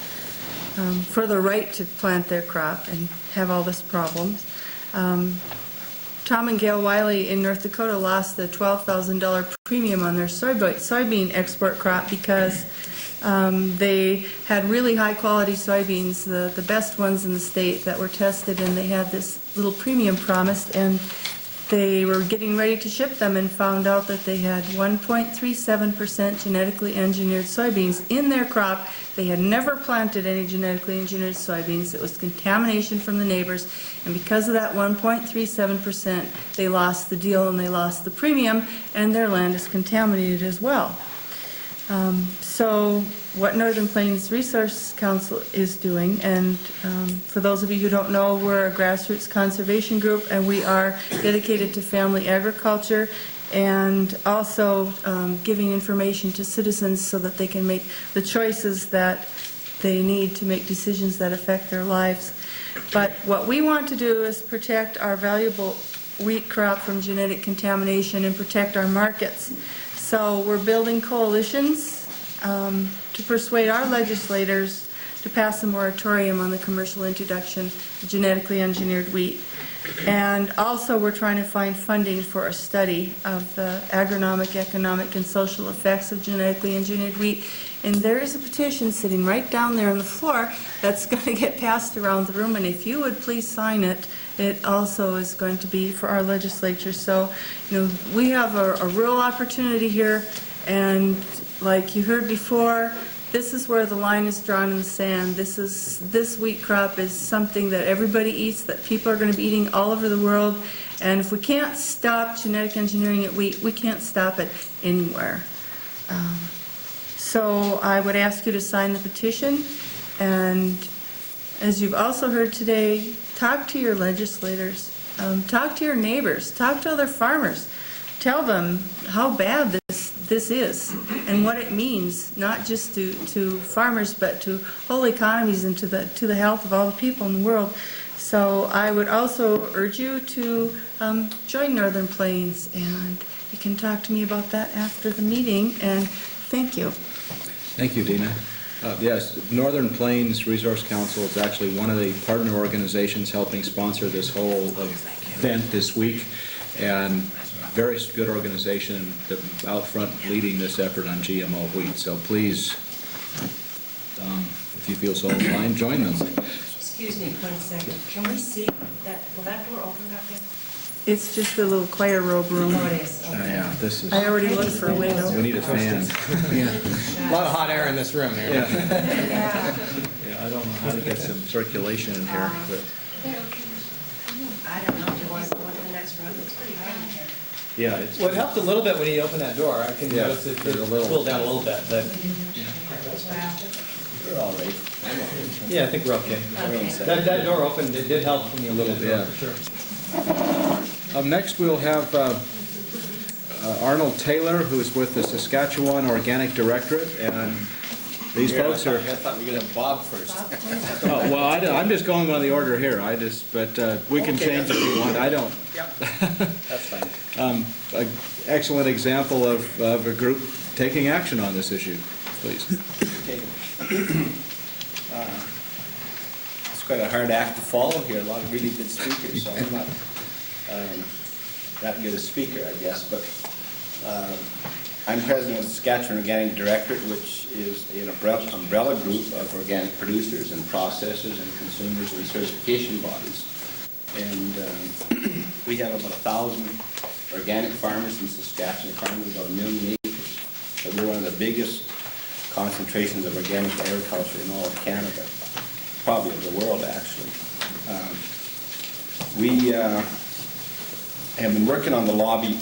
for the right to plant their crop and have all this problems. Tom and Gail Wiley in North Dakota lost the $12,000 premium on their soybean export crop because they had really high quality soybeans, the best ones in the state that were tested, and they had this little premium promised, and they were getting ready to ship them and found out that they had 1.37% genetically engineered soybeans in their crop. They had never planted any genetically engineered soybeans. It was contamination from the neighbors, and because of that 1.37%, they lost the deal and they lost the premium, and their land is contaminated as well. So what Northern Plains Resource Council is doing, and for those of you who don't know, we're a grassroots conservation group, and we are dedicated to family agriculture and also giving information to citizens so that they can make the choices that they need to make decisions that affect their lives. But what we want to do is protect our valuable wheat crop from genetic contamination and protect our markets. So we're building coalitions to persuade our legislators to pass a moratorium on the commercial introduction of genetically engineered wheat. And also we're trying to find funding for a study of the agronomic, economic, and social effects of genetically engineered wheat. And there is a petition sitting right down there on the floor that's going to get passed around the room, and if you would please sign it, it also is going to be for our legislature. So, we have a real opportunity here, and like you heard before, this is where the line is drawn in the sand. This wheat crop is something that everybody eats, that people are going to be eating all over the world, and if we can't stop genetic engineering at wheat, we can't stop it anywhere. So I would ask you to sign the petition, and as you've also heard today, talk to your legislators, talk to your neighbors, talk to other farmers. Tell them how bad this is and what it means, not just to farmers, but to whole economies and to the health of all the people in the world. So I would also urge you to join Northern Plains, and you can talk to me about that after the meeting, and thank you. Thank you, Dena. Yes, Northern Plains Resource Council is actually one of the partner organizations helping sponsor this whole event this week, and very good organization out front leading this effort on GMO wheat. So please, if you feel so inclined, join them. Excuse me, 1 second. Can we see that? Will that door open up there? It's just a little choir robe room. Oh, it is. Okay. Yeah, this is. I already looked for a window. We need a fan. Yeah. A lot of hot air in this room here. Yeah. Yeah. Yeah, I don't know how to get some circulation in here, but. I don't know. Do you want to go to the next room? It's pretty hot in here. Yeah, it's. Well, it helped a little bit when you opened that door. I can Yeah, notice it there's a little- cooled down a little bit, but Wow. We're all right. I'm all right. Yeah, I think we're okay. Okay. That door opened, it did help me a little bit, Yeah. for sure. Next, we'll have Arnold Taylor, who's with the Saskatchewan Organic Directorate, and these folks are... I thought we were going to have Bob first. Oh, well, I'm just going on the order here, but we can Okay, change if you want, I don't. Yep. That's fine. An excellent example of a group taking action on this issue, please. Okay. It's quite a hard act to follow here, a lot of really good speakers, so I'm not that good a speaker, I guess, but I'm president of the Saskatchewan Organic Directorate, which is an umbrella group of organic producers and processors and consumers and certification bodies. And we have about 1,000 organic farmers in Saskatchewan, farming about 1 million acres. So we're one of the biggest concentrations of organic agriculture in all of Canada, probably of the world, actually. We have been working on the lobby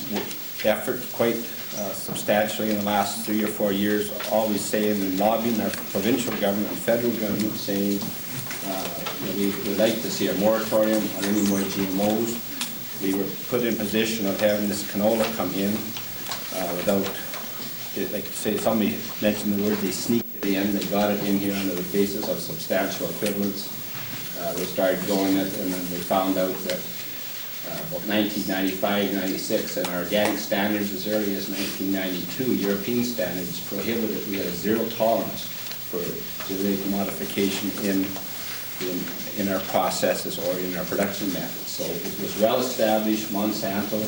effort quite substantially in the last 3 or 4 years, always saying and lobbying our provincial government and federal government, saying we would like to see a moratorium on any more GMOs. We were put in position of having this canola come in without, like say somebody mentioned the word, they sneaked it in, they got it in here under the basis of substantial equivalence. They started going it, and then they found out that about 1995, 96, and our organic standards as early as 1992, European standards prohibited, we had a zero tolerance for genetic modification in our processes or in our production methods. So it was well established. Monsanto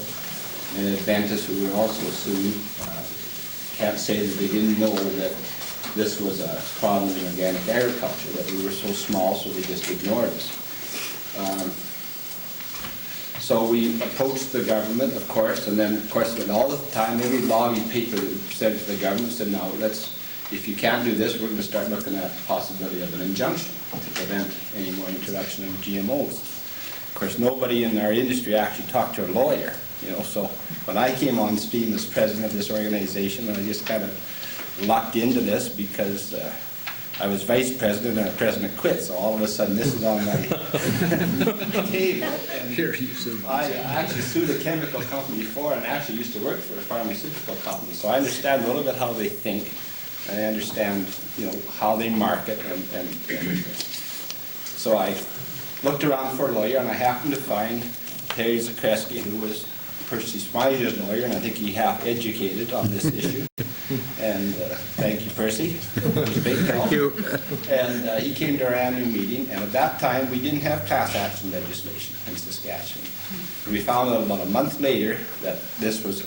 and Adventus, who were also sued, can't say that they didn't know that this was a problem in organic agriculture, that we were so small, so they just ignored us. So we approached the government, of course, and then, of course, all the time, every lobby paper that we sent to the government said, no, if you can't do this, we're going to start looking at the possibility of an injunction to prevent any more introduction of GMOs. Of course, nobody in our industry actually talked to a lawyer, so when I came on stream as president of this organization, I just kind of lucked into this because I was vice president and the president quit, so all of a sudden this is on my table. And I actually sued a chemical company before and actually used to work for a pharmaceutical company, so I understand a little bit how they think, and I understand how they market, and so I looked around for a lawyer, and I happened to find Terry Zakreski, who was Percy Schmeiser's lawyer, and I think he half educated on this issue. And thank you, Percy. Thank you. And he came to our annual meeting, and at that time we didn't have class action legislation in Saskatchewan. We found out about a month later that this was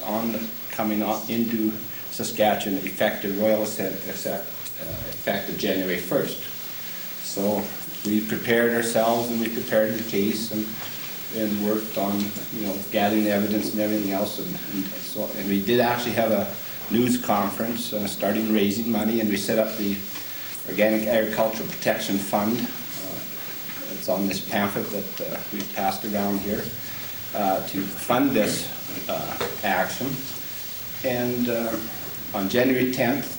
coming into Saskatchewan effective effective January 1st. So we prepared ourselves and we prepared the case and worked on gathering evidence and everything else, and we did actually have a news conference starting raising money, and we set up the Organic Agricultural Protection Fund. It's on this pamphlet that we passed around here to fund this action. And on January 10th,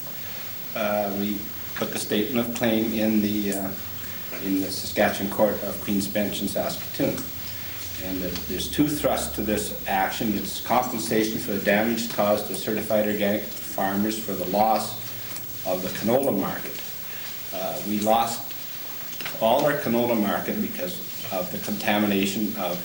we put the statement of claim in the Saskatchewan Court of Queen's Bench in Saskatoon. And there's two thrusts to this action. It's compensation for the damage caused to certified organic farmers for the loss of the canola market. We lost all our canola market because of the contamination of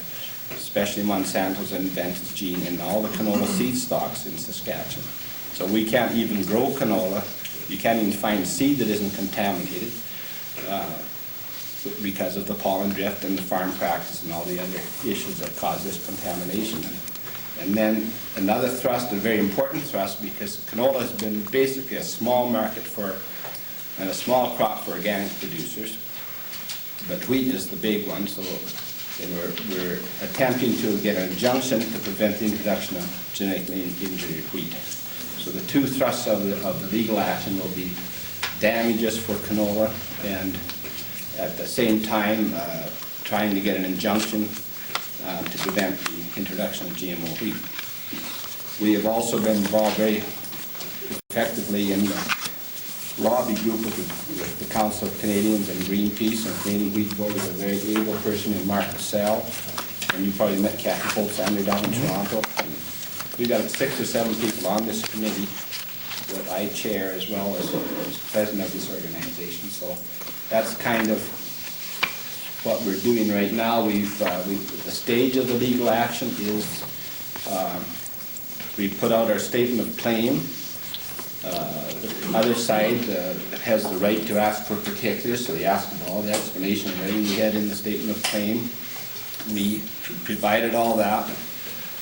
especially Monsanto's and Adventus gene in all the canola seed stocks in Saskatchewan. So we can't even grow canola. You can't even find seed that isn't contaminated. Because of the pollen drift and the farm practice and all the other issues that cause this contamination. And then another thrust, a very important thrust, because canola has been basically a small market and a small crop for organic producers, but wheat is the big one, so we're attempting to get an injunction to prevent the introduction of genetically engineered wheat. So the two thrusts of the legal action will be damages for canola and at the same time trying to get an injunction to prevent the introduction of GMO wheat. We have also been involved very effectively in lobby group with the Council of Canadians and Greenpeace and Canadian Wheat Board with a very able person in Mark Cassell. And you probably met Kathy Holtzander down in Toronto. And we've got 6 or 7 people on this committee that I chair as well as president of this organization. So that's kind of what we're doing right now. The stage of the legal action is we put out our statement of claim. The other side has the right to ask for particulars, so they ask for all the explanation and everything we had in the statement of claim. We provided all that.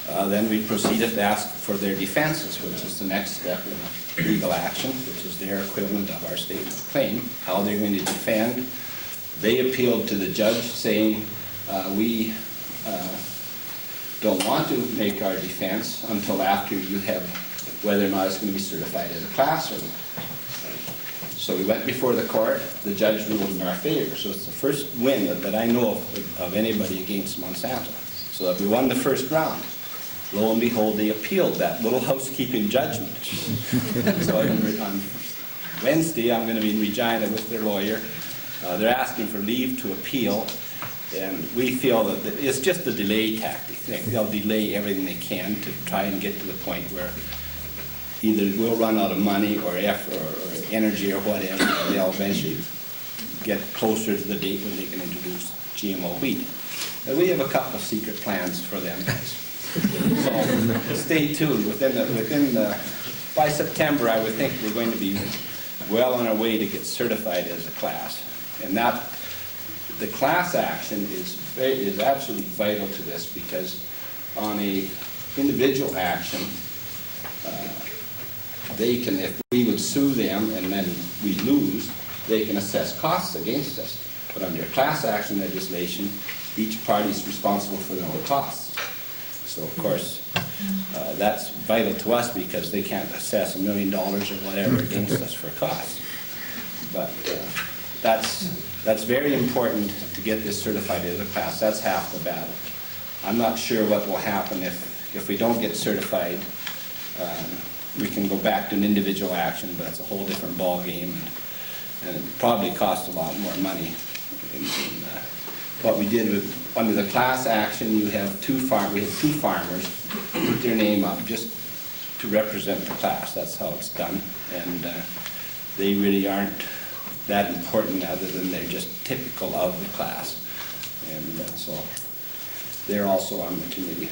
Then we proceeded to ask for their defenses, which is the next step in legal action, which is their equivalent of our statement of claim, how they're going to defend. They appealed to the judge saying, we don't want to make our defense until after you have whether or not it's going to be certified as a class or not. So we went before the court. The judge ruled in our favor. So it's the first win that I know of anybody against Monsanto. So that we won the first round. Lo and behold, they appealed that little housekeeping judgment. So on Wednesday, I'm going to be in Regina with their lawyer. They're asking for leave to appeal. And we feel that it's just a delay tactic. They'll delay everything they can to try and get to the point where either we'll run out of money or effort or energy or whatever, and they'll eventually get closer to the date when they can introduce GMO wheat. And we have a couple of secret plans for them, guys. So stay tuned. By September, I would think we're going to be well on our way to get certified as a class. And that, the class action is absolutely vital to this, because on a individual action, they can, if we would sue them and then we lose, they can assess costs against us. But under class action legislation, each party is responsible for their own costs. So of course, that's vital to us because they can't assess $1 million or whatever against us for costs. But that's very important to get this certified as a class. That's half the battle. I'm not sure what will happen if we don't get certified. We can go back to an individual action, but it's a whole different ball game, and it probably costs a lot more money. What we did under the class action, we had two farmers put their name up just to represent the class. That's how it's done, and they really aren't that important other than they're just typical of the class, and so they're also on the committee.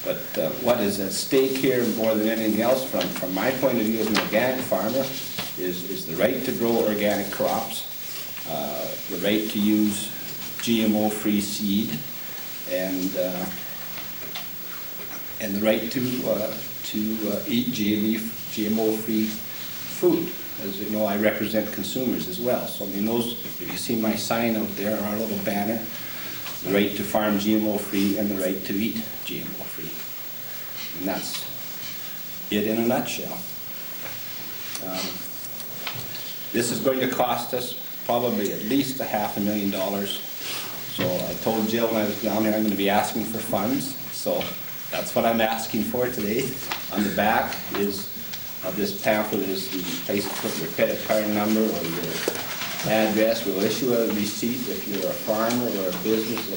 But what is at stake here more than anything else, from my point of view as an organic farmer, is the right to grow organic crops, the right to use GMO-free seed, and the right to eat GMO-free food. As you know, I represent consumers as well. So I mean, if you see my sign out there, our little banner, the right to farm GMO-free and the right to eat GMO-free. And that's it in a nutshell. This is going to cost us probably at least $500,000. So I told Jill when I was down there I'm going to be asking for funds. So that's what I'm asking for today. On the back of this pamphlet is the place to put your credit card number or your address. We'll issue a receipt if you're a farmer or a business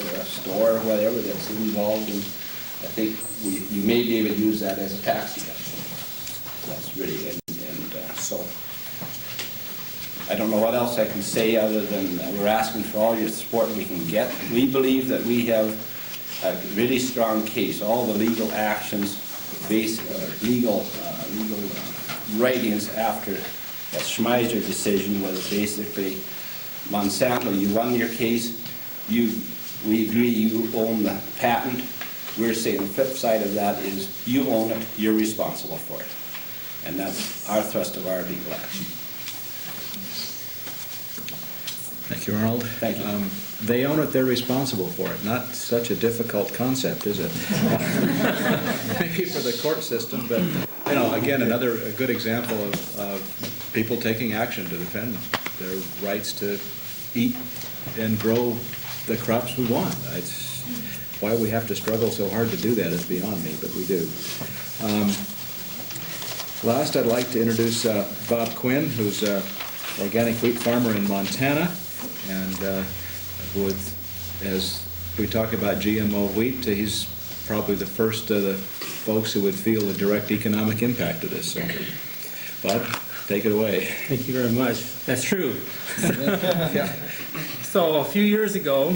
or a store or whatever that's involved in. I think you may be able to use that as a tax deduction. That's really it. And so I don't know what else I can say other than we're asking for all your support we can get. We believe that we have a really strong case. All the legal actions, legal writings after that Schmeiser decision was basically, Monsanto, you won your case, we agree you own the patent. We're saying the flip side of that is you own it, you're responsible for it. And that's our thrust of our legal action. Thank you, Arnold. Thank you. They own it, they're responsible for it. Not such a difficult concept, is it? Maybe for the court system, but, you know, again, a good example of people taking action to defend their rights to eat and grow the crops we want. It's why we have to struggle so hard to do that is beyond me, but we do. Last, I'd like to introduce Bob Quinn, who's an organic wheat farmer in Montana, and as we talk about GMO wheat, he's probably the first of the folks who would feel the direct economic impact of this. So, Bob, take it away. Thank you very much. That's true. So a few years ago,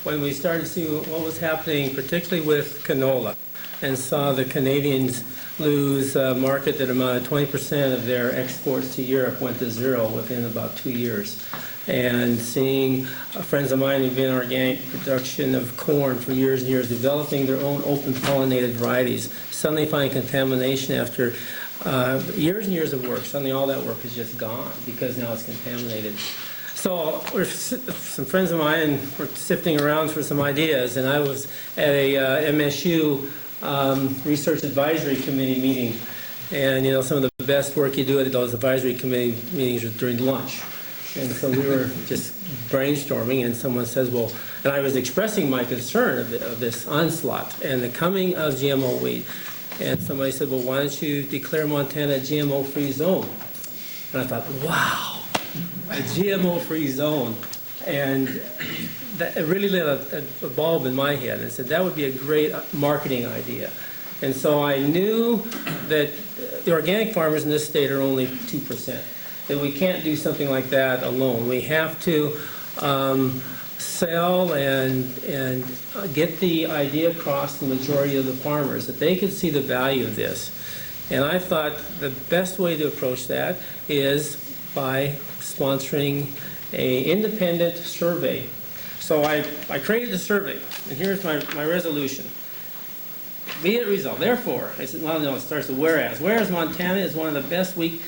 when we started to see what was happening, particularly with canola, and saw the Canadians lose a market that amounted 20% of their exports to Europe went to zero within about 2 years. And seeing friends of mine who've been in organic production of corn for years and years, developing their own open pollinated varieties, suddenly finding contamination after years and years of work. Suddenly all that work is just gone because now it's contaminated. So some friends of mine, and we're sifting around for some ideas, and I was at a MSU Research Advisory Committee meeting. And you know, some of the best work you do at those advisory committee meetings is during lunch. And so we were just brainstorming, and someone says, well, and I was expressing my concern of this onslaught and the coming of GMO wheat. And somebody said, well, why don't you declare Montana a GMO-free zone? And I thought, wow, a GMO-free zone. And that it really lit a bulb in my head. And I said, that would be a great marketing idea. And so I knew that the organic farmers in this state are only 2%. That we can't do something like that alone. We have to sell and get the idea across the majority of the farmers, that they could see the value of this. And I thought the best way to approach that is by sponsoring an independent survey. So I created a survey, and here's my resolution. Be it resolved. Therefore, I said, well, no, it starts with whereas. Whereas Montana is one of the best wheat.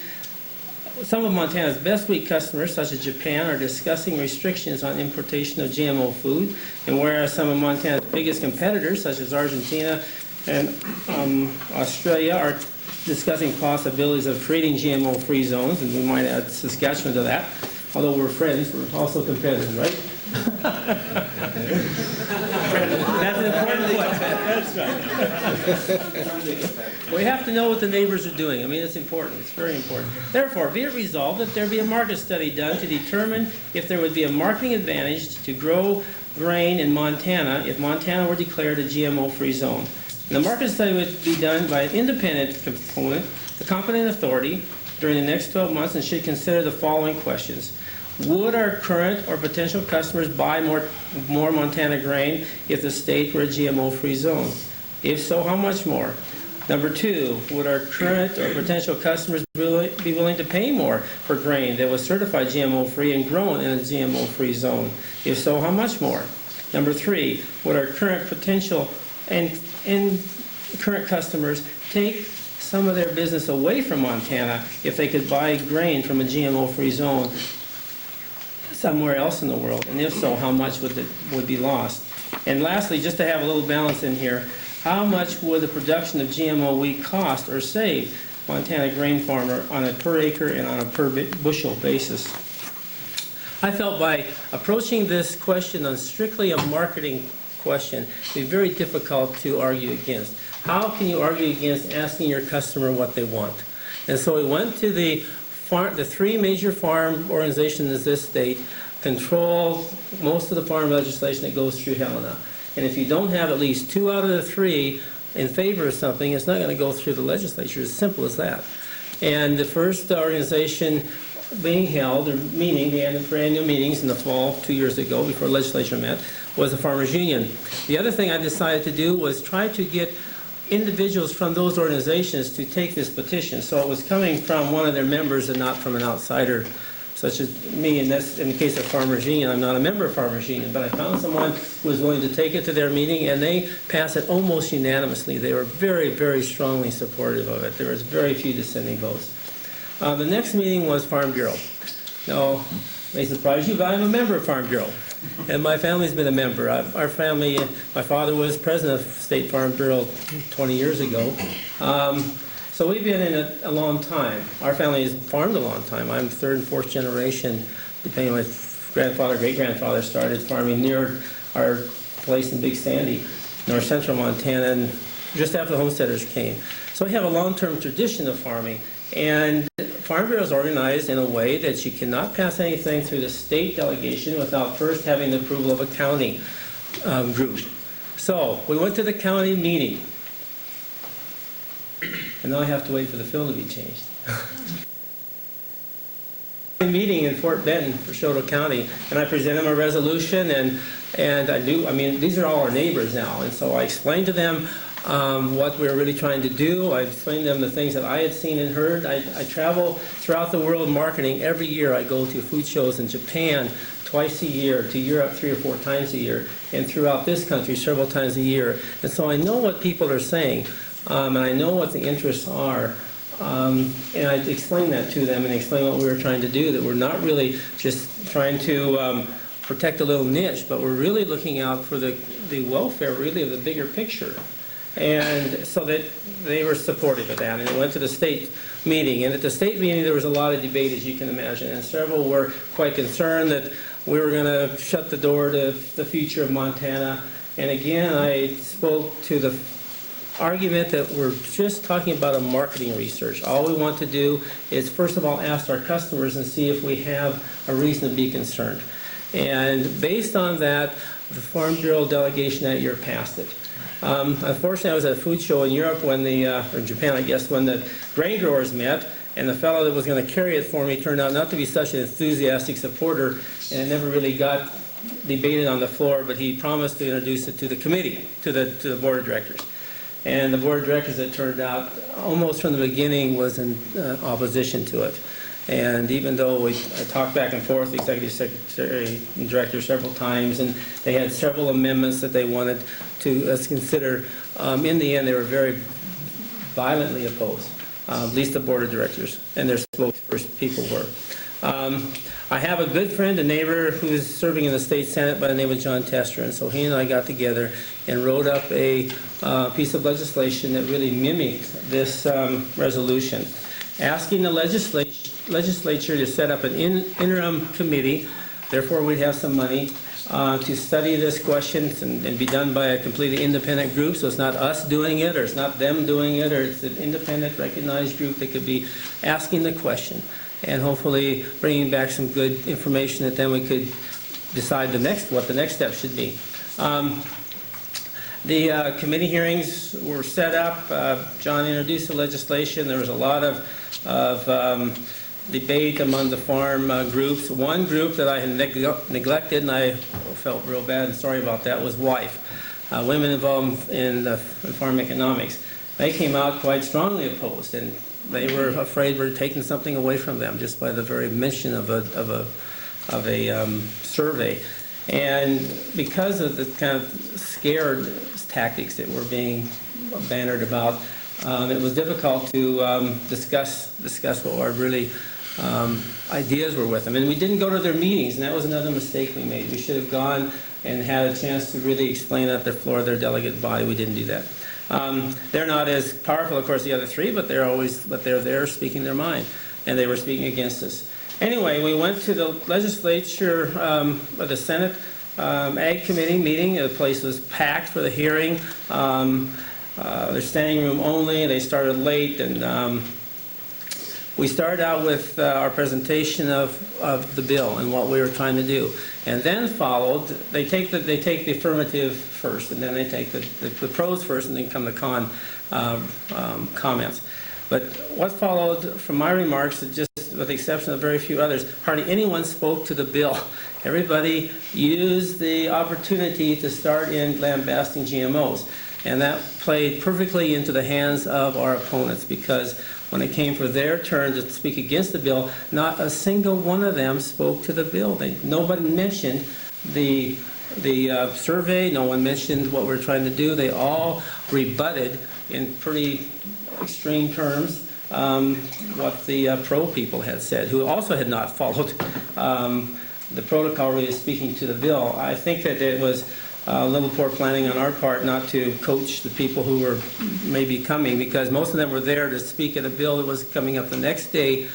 Some of Montana's best wheat customers, such as Japan, are discussing restrictions on importation of GMO food, and whereas some of Montana's biggest competitors, such as Argentina and Australia, are discussing possibilities of creating GMO-free zones, and we might add Saskatchewan to that, although we're friends, we're also competitors, right? That's an important point. That's right. We have to know what the neighbors are doing. I mean, it's important. It's very important. Therefore, be it resolved that there be a market study done to determine if there would be a marketing advantage to grow grain in Montana if Montana were declared a GMO-free zone. And the market study would be done by an independent component, the competent authority, during the next 12 months, and should consider the following questions. Would our current or potential customers buy more Montana grain if the state were a GMO-free zone? If so, how much more? Number two, would our current or potential customers be willing to pay more for grain that was certified GMO-free and grown in a GMO-free zone? If so, how much more? Number three, would our current potential and current customers take some of their business away from Montana if they could buy grain from a GMO-free zone somewhere else in the world? And if so, how much would be lost? And lastly, just to have a little balance in here, how much would the production of GMO wheat cost or save Montana grain farmer on a per acre and on a per bushel basis? I felt by approaching this question on strictly a marketing question, it would be very difficult to argue against. How can you argue against asking your customer what they want? And so we went to the three major farm organizations in this state control most of the farm legislation that goes through Helena. And if you don't have at least 2 out of the 3 in favor of something, it's not going to go through the legislature. It's as simple as that. And the first organization being held, or meeting, for annual meetings in the fall 2 years ago before the legislature met, was the Farmers Union. The other thing I decided to do was try to get individuals from those organizations to take this petition. So it was coming from one of their members and not from an outsider, such as me. And that's in the case of Farmers Union. I'm not a member of Farmers Union, but I found someone who was willing to take it to their meeting, and they passed it almost unanimously. They were very, very strongly supportive of it. There was very few dissenting votes. The next meeting was Farm Bureau. Now, may surprise you, but I'm a member of Farm Bureau. And my family's been a member. Our family, my father was president of State Farm Bureau 20 years ago. So we've been in it a long time. Our family has farmed a long time. I'm third and fourth generation, depending on my grandfather, great-grandfather started farming near our place in Big Sandy, north central Montana, and just after the homesteaders came. So we have a long-term tradition of farming, and Farm Bureau is organized in a way that you cannot pass anything through the state delegation without first having the approval of a county group. So we went to the county meeting, and now I have to wait for the film to be changed. Meeting in Fort Benton for Choteau County, and I presented them a resolution, and I mean, these are all our neighbors now, and so I explained to them what we were really trying to do. I explained to them the things that I had seen and heard. I travel throughout the world marketing. Every year I go to food shows in Japan twice a year, to Europe 3 or 4 times a year, and throughout this country several times a year. And so I know what people are saying, and I know what the interests are. And I explained that to them and explained what we were trying to do, that we're not really just trying to protect a little niche, but we're really looking out for the welfare, really, of the bigger picture. And so that they were supportive of that, and it went to the state meeting. And at the state meeting, there was a lot of debate, as you can imagine, and several were quite concerned that we were going to shut the door to the future of Montana. And again, I spoke to the argument that we're just talking about a marketing research. All we want to do is, first of all, ask our customers and see if we have a reason to be concerned. And based on that, the Farm Bureau delegation that year passed it. Unfortunately, I was at a food show in Europe or in Japan, I guess, when the grain growers met, and the fellow that was going to carry it for me turned out not to be such an enthusiastic supporter, and it never really got debated on the floor, but he promised to introduce it to the committee, to the board of directors. And the board of directors, it turned out, almost from the beginning, was in opposition to it. And even though I talked back and forth, the executive secretary and director several times, and they had several amendments that they wanted to us consider, in the end, they were very violently opposed, at least the board of directors, and their spokespeople were. I have a good friend, a neighbor, who is serving in the state senate by the name of John Tester, and so he and I got together and wrote up a piece of legislation that really mimicked this resolution, asking the legislature to set up an interim committee. Therefore, we'd have some money to study this question and be done by a completely independent group. So it's not us doing it, or it's not them doing it, or it's an independent, recognized group that could be asking the question and hopefully bringing back some good information that then we could decide what the next step should be. The committee hearings were set up. John introduced the legislation. There was a lot of debate among the farm groups. One group that I had neglected, and I felt real bad and sorry about that, was WIFE, women involved in farm economics. They came out quite strongly opposed, and they were afraid we're taking something away from them just by the very mention of a survey. And because of the kind of scared tactics that were being bannered about, it was difficult to discuss what our really ideas were with them. And we didn't go to their meetings, and that was another mistake we made. We should have gone and had a chance to really explain at the floor of their delegate body. We didn't do that. They're not as powerful, of course, the other three, but they're there speaking their mind, and they were speaking against us. Anyway, we went to the legislature, the Senate Ag Committee meeting. The place was packed for the hearing. Their standing room only. They started late, and we started out with our presentation of the bill and what we were trying to do, and then followed. They take the affirmative first, and then they take the pros first, and then come the comments. But what followed from my remarks, just with the exception of very few others, hardly anyone spoke to the bill. Everybody used the opportunity to start in lambasting GMOs. And that played perfectly into the hands of our opponents, because when it came for their turn to speak against the bill, not a single one of them spoke to the bill. Nobody mentioned the survey. No one mentioned what we're trying to do. They all rebutted in pretty extreme terms what the pro people had said, who also had not followed the protocol really speaking to the bill. I think that it was a little poor planning on our part not to coach the people who were maybe coming, because most of them were there to speak at a bill that was coming up the next day,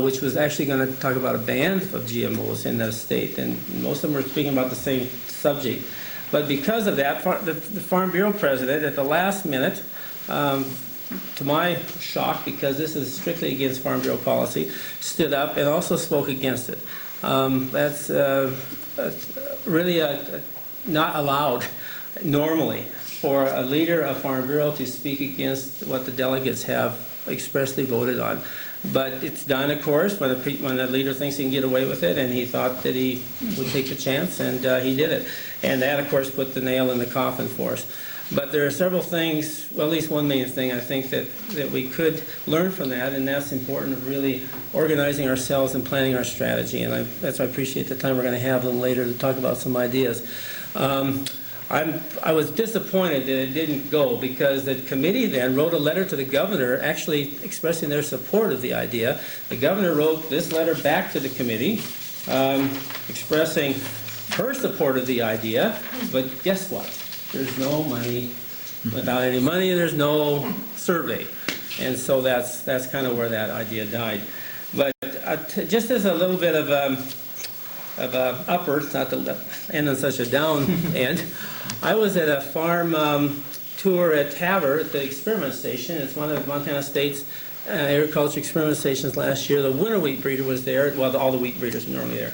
which was actually going to talk about a ban of GMOs in the state, and most of them were speaking about the same subject. But because of that, the Farm Bureau president, at the last minute, to my shock, because this is strictly against Farm Bureau policy, stood up and also spoke against it. That's really not allowed normally for a leader of Farm Bureau to speak against what the delegates have expressly voted on. But it's done, of course, when the leader thinks he can get away with it, and he thought that he would take the chance, and he did it. And that, of course, put the nail in the coffin for us. But there are several things, well, at least one main thing I think that we could learn from that, and that's important of really organizing ourselves and planning our strategy. And that's why I appreciate the time we're going to have a little later to talk about some ideas. I was disappointed that it didn't go, because the committee then wrote a letter to the governor actually expressing their support of the idea. The governor wrote this letter back to the committee expressing her support of the idea, but guess what? There's no money. Without any money, there's no survey. And so that's kind of where that idea died. But just as a little bit of upper, not to end on such a down end, I was at a farm tour at Havre at the experiment station. It's one of Montana State's agriculture experiment stations last year. The winter wheat breeder was there. Well, all the wheat breeders are normally there.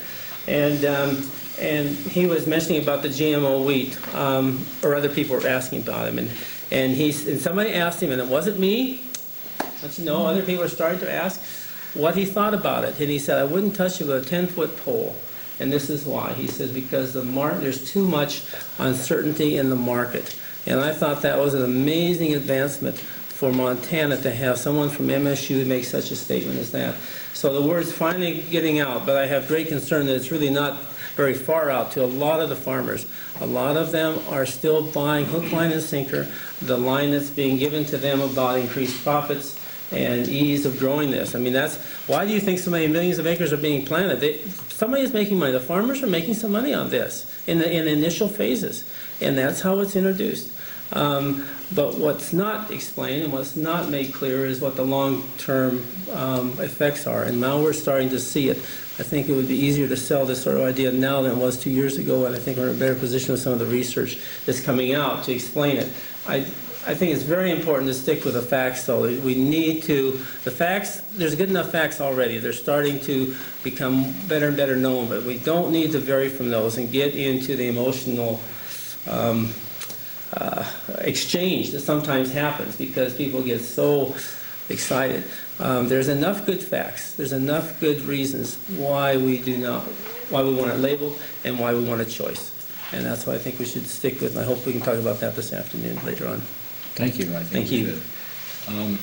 And he was mentioning about the GMO wheat, or other people were asking about him. And somebody asked him, and it wasn't me, but you know, other people were starting to ask what he thought about it. And he said, I wouldn't touch it with a 10-foot pole. And this is why. He says, because there's too much uncertainty in the market. And I thought that was an amazing advancement for Montana to have someone from MSU make such a statement as that. So the word's finally getting out, but I have great concern that it's really not very far out to a lot of the farmers. A lot of them are still buying hook, line, and sinker, the line that's being given to them about increased profits and ease of growing this. I mean, why do you think so many millions of acres are being planted? Somebody is making money. The farmers are making some money on this in the initial phases, and that's how it's introduced. But what's not explained and what's not made clear is what the long-term effects are, and now we're starting to see it. I think it would be easier to sell this sort of idea now than it was 2 years ago, and I think we're in a better position with some of the research that's coming out to explain it. I think it's very important to stick with the facts, though. We need to, the facts, there's good enough facts already. They're starting to become better and better known, but we don't need to vary from those and get into the emotional exchange that sometimes happens because people get so excited. There's enough good facts. There's enough good reasons why we want it labeled and why we want a choice. And that's why I think we should stick with, and I hope we can talk about that this afternoon later on. Thank you. I think Thank we you. should.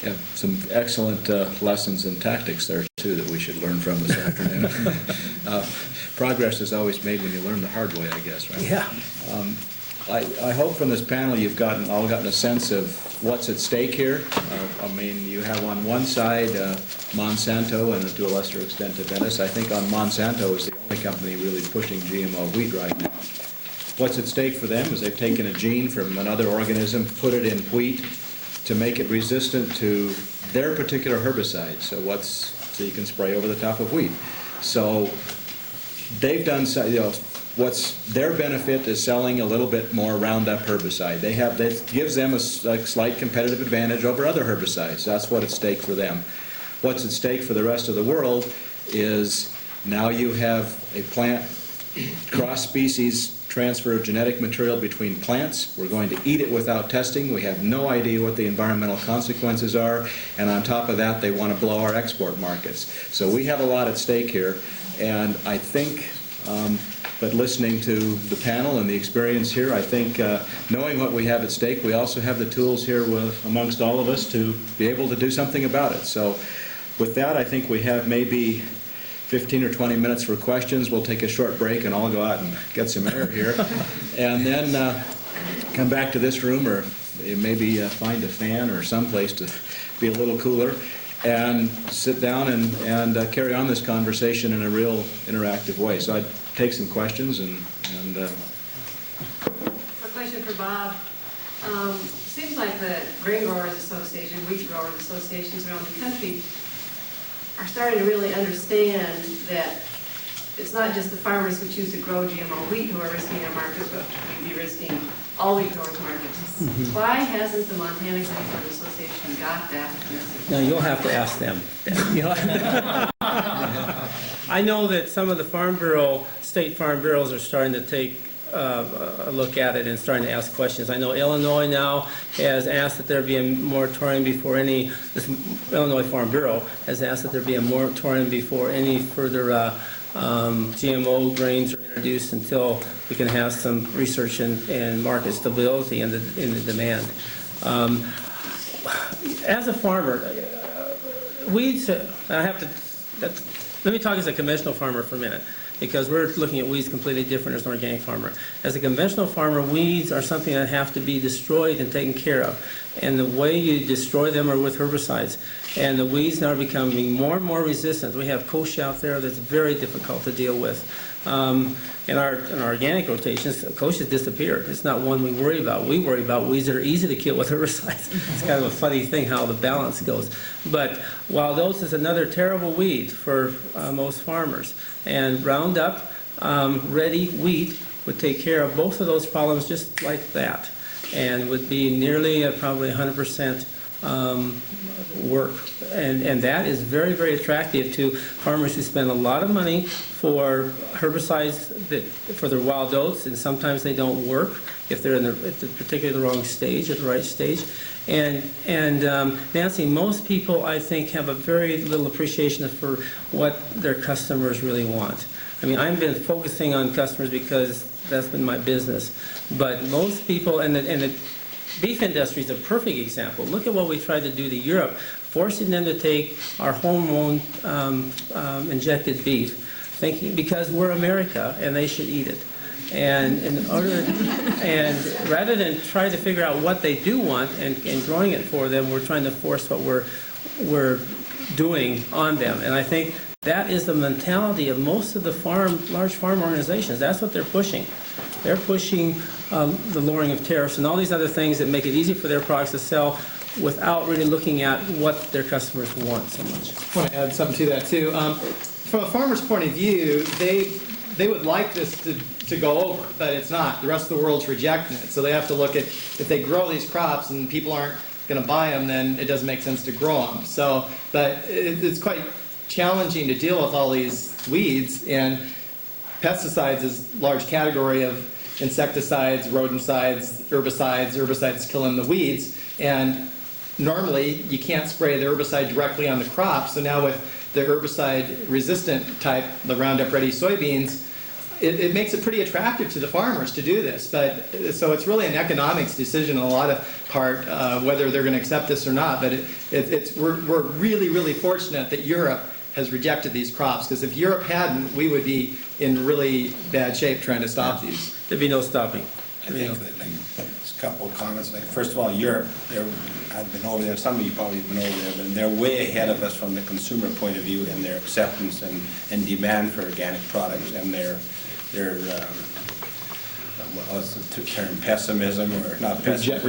Yeah, some excellent lessons and tactics there, too, that we should learn from this afternoon. Progress is always made when you learn the hard way, I guess, right? Yeah. I hope from this panel you've all gotten a sense of what's at stake here. I mean, you have on one side Monsanto and to a lesser extent Dena. I think on Monsanto is the only company really pushing GMO wheat right now. What's at stake for them is they've taken a gene from another organism, put it in wheat to make it resistant to their particular herbicide. So you can spray over the top of wheat. So they've done, what's their benefit is selling a little bit more Roundup herbicide. That gives them a slight competitive advantage over other herbicides. That's what's at stake for them. What's at stake for the rest of the world is now you have a plant cross-species transfer of genetic material between plants. We're going to eat it without testing. We have no idea what the environmental consequences are. And on top of that, they want to blow our export markets. So we have a lot at stake here. And I think but listening to the panel and the experience here, I think knowing what we have at stake, we also have the tools here amongst all of us to be able to do something about it. So with that, I think we have maybe 15 or 20 minutes for questions. We'll take a short break and I'll go out and get some air here. And then come back to this room or maybe find a fan or someplace to be a little cooler and sit down and carry on this conversation in a real interactive way. So I'd take some questions and A question for Bob. Seems like the Grain Growers Association, Wheat Growers Associations around the country are starting to really understand that it's not just the farmers who choose to grow GMO wheat who are risking our market, but we'd be risking all wheat growers' markets. Why hasn't the Montana Grain Farm Association got that message? Now, you'll have to ask them. I know that some of the Farm Bureau, state farm bureaus are starting to take a look at it and starting to ask questions. I know Illinois now has asked that there be a moratorium before any, this Illinois Farm Bureau has asked that there be a moratorium before any further GMO grains are introduced until we can have some research and market stability in the demand. As a farmer, weeds, let me talk as a conventional farmer for a minute, because we're looking at weeds completely different as an organic farmer. As a conventional farmer, weeds are something that have to be destroyed and taken care of. And the way you destroy them are with herbicides. And the weeds now are becoming more and more resistant. We have koch out there that's very difficult to deal with. In our organic rotations, koch has disappeared. It's not one we worry about. We worry about weeds that are easy to kill with herbicides. It's kind of a funny thing how the balance goes. But wild oats is another terrible weed for most farmers. And Roundup Ready wheat would take care of both of those problems just like that, and would be nearly probably 100% work. And that is very, very attractive to farmers who spend a lot of money for herbicides that, for their wild oats, and sometimes they don't work if they're at the particularly the wrong stage, at the right stage. And Nancy, most people, I think, have a very little appreciation for what their customers really want. I mean, I've been focusing on customers because that's been my business. But most people, and the beef industry is a perfect example. Look at what we tried to do to Europe, forcing them to take our hormone injected beef, thinking because we're America and they should eat it. And rather than try to figure out what they do want and growing it for them, we're trying to force what we're doing on them. And I think that is the mentality of most of the large farm organizations. That's what they're pushing. They're pushing the lowering of tariffs and all these other things that make it easy for their products to sell without really looking at what their customers want so much. I want to add something to that too. From a farmer's point of view, they would like this to go over, but it's not. The rest of the world's rejecting it. So they have to look at, if they grow these crops and people aren't going to buy them, then it doesn't make sense to grow them. So, but it's quite challenging to deal with all these weeds, and pesticides is a large category of insecticides, rodenticides, herbicides killing the weeds, and normally you can't spray the herbicide directly on the crop. So now with the herbicide resistant type, the Roundup Ready soybeans, it makes it pretty attractive to the farmers to do this. But so it's really an economics decision in a lot of part whether they're going to accept this or not. But we're really, really fortunate that Europe has rejected these crops, because if Europe hadn't, we would be in really bad shape trying to stop these. There'd be no stopping. I think that, like, there's a couple of comments. Like, first of all, Europe, I've been over there, some of you probably have been over there, but they're way ahead of us from the consumer point of view in their acceptance and demand for organic products, and their what's the term, pessimism, or not pessimism,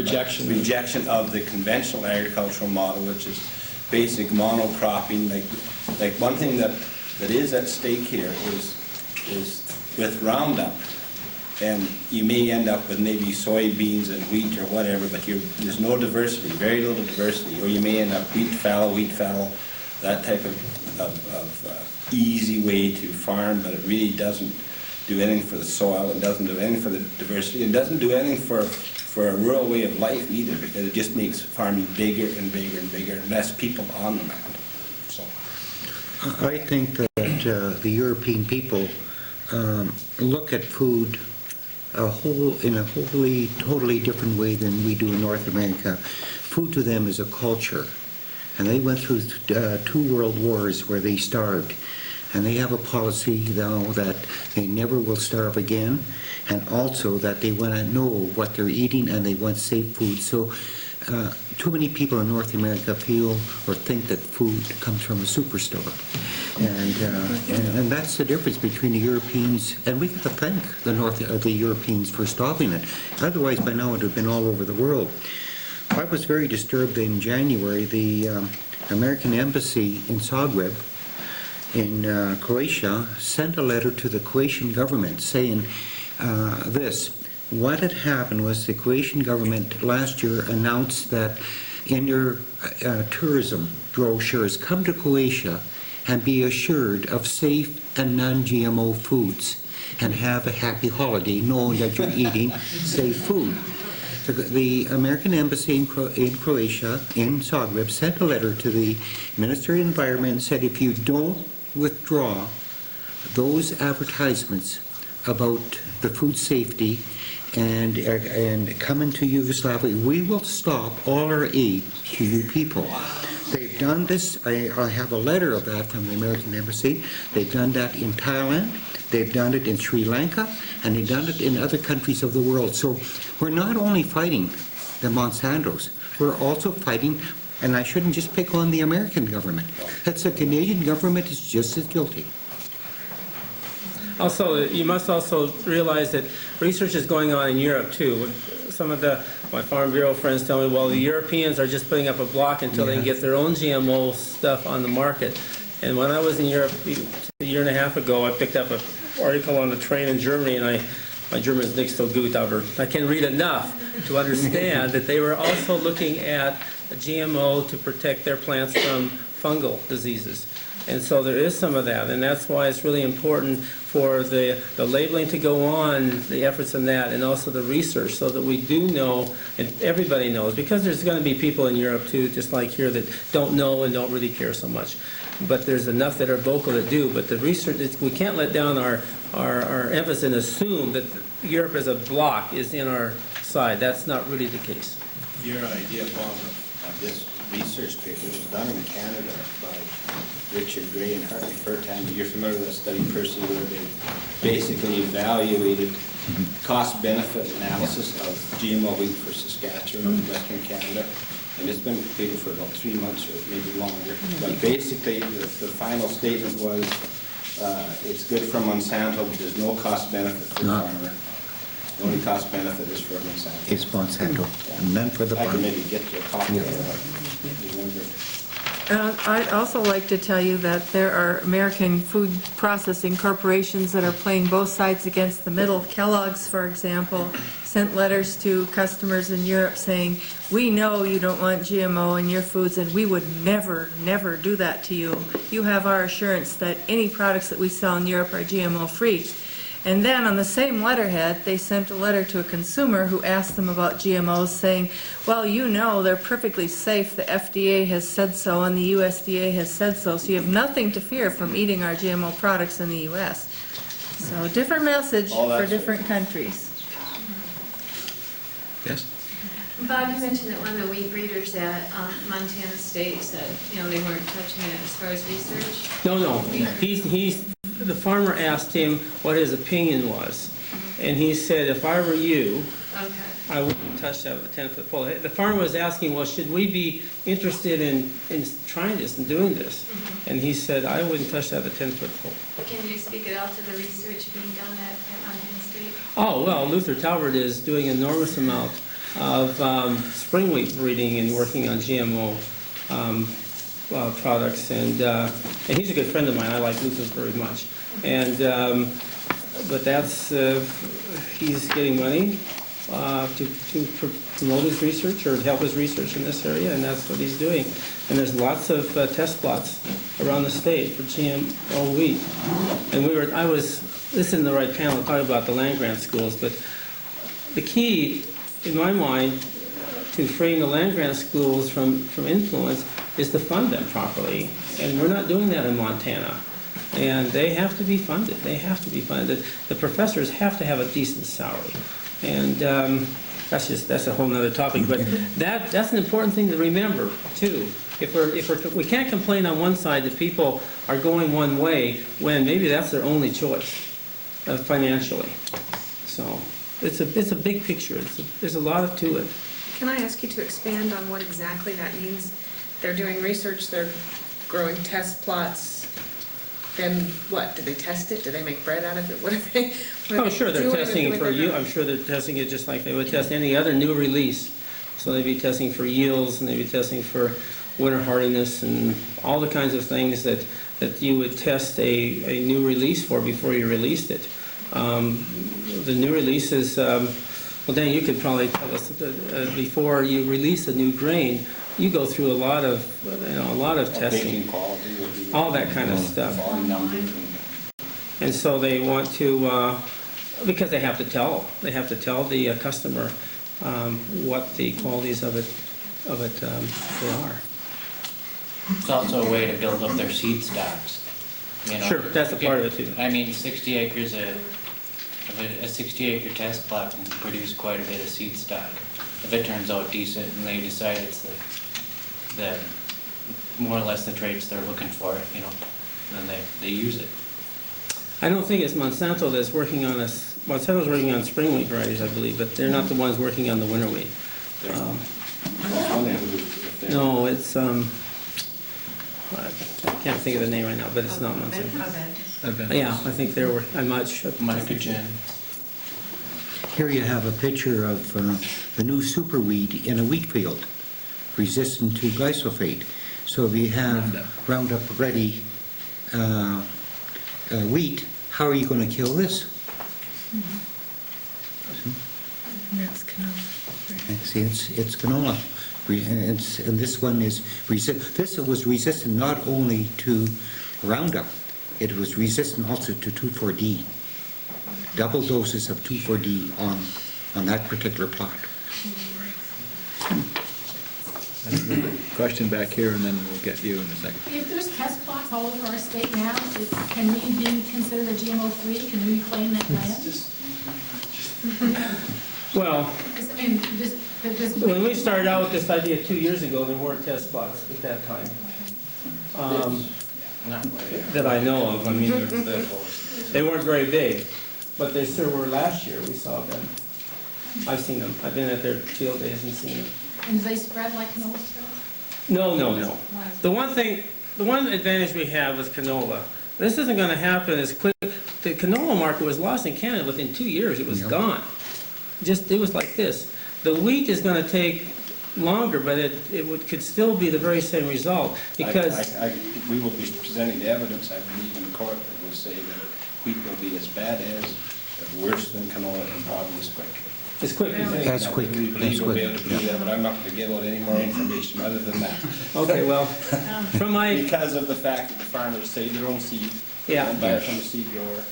rejection of the conventional agricultural model, which is basic monocropping. Like one thing that is at stake here is with Roundup, and you may end up with maybe soybeans and wheat or whatever, but there's no diversity, very little diversity, or you may end up wheat fallow, that type of easy way to farm, but it really doesn't do anything for the soil, and doesn't do anything for the diversity, and doesn't do anything for a rural way of life either, because it just makes farming bigger and bigger and bigger, and less people on the land. So I think that the European people look at food in a totally different way than we do in North America. Food to them is a culture, and they went through 2 world wars where they starved, and they have a policy now that they never will starve again, and also that they want to know what they're eating and they want safe food. So too many people in North America feel or think that food comes from a superstore. And that's the difference between the Europeans, and we have to thank the Europeans for stopping it. Otherwise, by now, it would have been all over the world. I was very disturbed in January. The American embassy in Zagreb in Croatia sent a letter to the Croatian government saying this. What had happened was the Croatian government last year announced that in their tourism brochures, come to Croatia and be assured of safe and non-GMO foods and have a happy holiday knowing that you're eating safe food. The American Embassy in Croatia, in Zagreb, sent a letter to the Ministry of Environment and said, if you don't withdraw those advertisements about the food safety and coming to Yugoslavia, we will stop all our aid to you people. They've done this. I have a letter of that from the American Embassy. They've done that in Thailand. They've done it in Sri Lanka, and they've done it in other countries of the world. So we're not only fighting the Monsantos, we're also fighting, and I shouldn't just pick on the American government. That's the Canadian government is just as guilty. Also, you must also realize that research is going on in Europe too. Some of my Farm Bureau friends tell me, well, the Europeans are just putting up a block until they can get their own GMO stuff on the market. And when I was in Europe a year and a half ago, I picked up an article on the train in Germany, and my German is nicht so gut, aber I can read enough to understand that they were also looking at a GMO to protect their plants from fungal diseases. And so there is some of that, and that's why it's really important for the labeling to go on, the efforts in that, and also the research, so that we do know, and everybody knows, because there's going to be people in Europe too, just like here, that don't know and don't really care so much. But there's enough that are vocal that do. But the research, we can't let down our emphasis and assume that Europe as a bloc is in our side. That's not really the case. Your idea, Bob, of this research paper was done in Canada by Richard Gray and Hartley Furtan. You're familiar with the study, Percy, where they basically evaluated cost-benefit analysis of GMO wheat for Saskatchewan and Western Canada. And it's been completed for about 3 months or maybe longer. But basically, the final statement was it's good for Monsanto, but there's no cost-benefit for the farmer. The only cost-benefit is for Monsanto. It's Monsanto, and none for the I farmer. can maybe get you a copy of it. Remember. I'd also like to tell you that there are American food processing corporations that are playing both sides against the middle. Kellogg's, for example, sent letters to customers in Europe saying, we know you don't want GMO in your foods, and we would never, never do that to you. You have our assurance that any products that we sell in Europe are GMO-free. And then on the same letterhead, they sent a letter to a consumer who asked them about GMOs saying, well, you know they're perfectly safe. The FDA has said so and the USDA has said so you have nothing to fear from eating our GMO products in the U.S. So different message for different countries. Yes? Bob, you mentioned that one of the wheat breeders at Montana State said, they weren't touching it as far as research. No. The farmer asked him what his opinion was, and he said, if I were you, I wouldn't touch that with a 10-foot pole. The farmer was asking, well, should we be interested in trying this and doing this? And he said, I wouldn't touch that with a 10-foot pole. Can you speak at all to the research being done at Montana State? Oh, well, Luther Talbert is doing an enormous amount of spring wheat breeding and working on GMO products, and he's a good friend of mine. I like Luther very much, but that's he's getting money to promote his research or help his research in this area, and that's what he's doing. And there's lots of test plots around the state for GMO wheat. And I was listening to the right panel talking about the land-grant schools, but the key, in my mind, to freeing the land-grant schools from influence is to fund them properly. And we're not doing that in Montana. And they have to be funded. They have to be funded. The professors have to have a decent salary. And that's a whole other topic. But that's an important thing to remember, too. We can't complain on one side that people are going one way when maybe that's their only choice financially. So it's a big picture. There's a lot to it. Can I ask you to expand on what exactly that means? They're doing research, they're growing test plots, then what? Do they test it? Do they make bread out of it? What are they? Oh, sure, they're testing it for you. I'm sure they're testing it just like they would test any other new release. So they'd be testing for yields, and they'd be testing for winter hardiness, and all the kinds of things that you would test a new release for before you released it. The new releases, well, Dan, you could probably tell us, before you release a new grain, you go through a lot of testing, Baking quality would be all that kind of stuff. volume numbers And so they want to, because they have to tell the customer what the qualities of it they are. It's also a way to build up their seed stocks. You know, Sure, that's a part of it too. I mean, 60 acres a 60-acre test plot can produce quite a bit of seed stock. If it turns out decent and they decide it's the more or less the traits they're looking for, you know, then they use it. I don't think it's Monsanto that's working on this. Monsanto's working on spring wheat varieties, I believe, but they're not the ones working on the winter wheat. No, it's I can't think of the name right now, but it's not Monsanto. Yeah, I think they were. I'm not sure. Mycogen. Here you have a picture of the new super weed in a wheat field, resistant to glyphosate. So if you have Roundup Ready wheat, how are you going to kill this? That's canola. See, it's canola. And this one is this was resistant not only to Roundup, it was resistant also to 2,4-D. Double doses of 2,4-D on that particular plot. Question back here, and then we'll get you in a second. If there's test plots all over our state now, can we be considered a GMO-free? Can we claim that land? Well, I mean, when we started out with this idea 2 years ago, there weren't test plots at that time. That I know of. I mean, they weren't very big, but they sure were last year. We saw them. I've seen them. I've been at their field days and seen them. And do they spread like canola spreads? No. The one advantage we have with canola, this isn't going to happen as quick. The canola market was lost in Canada within 2 years. It was gone. It was like this. The wheat is going to take longer, but could still be the very same result because we will be presenting the evidence, I believe, in court that will say that wheat will be as bad as, worse than canola, and probably as quick. As quick as anything. That's quick. We believe we'll be able to do that, but I'm not going to give out any more information other than that. Okay, well, Because of the fact that the farmers save their own seed, and buy it from the seed grower,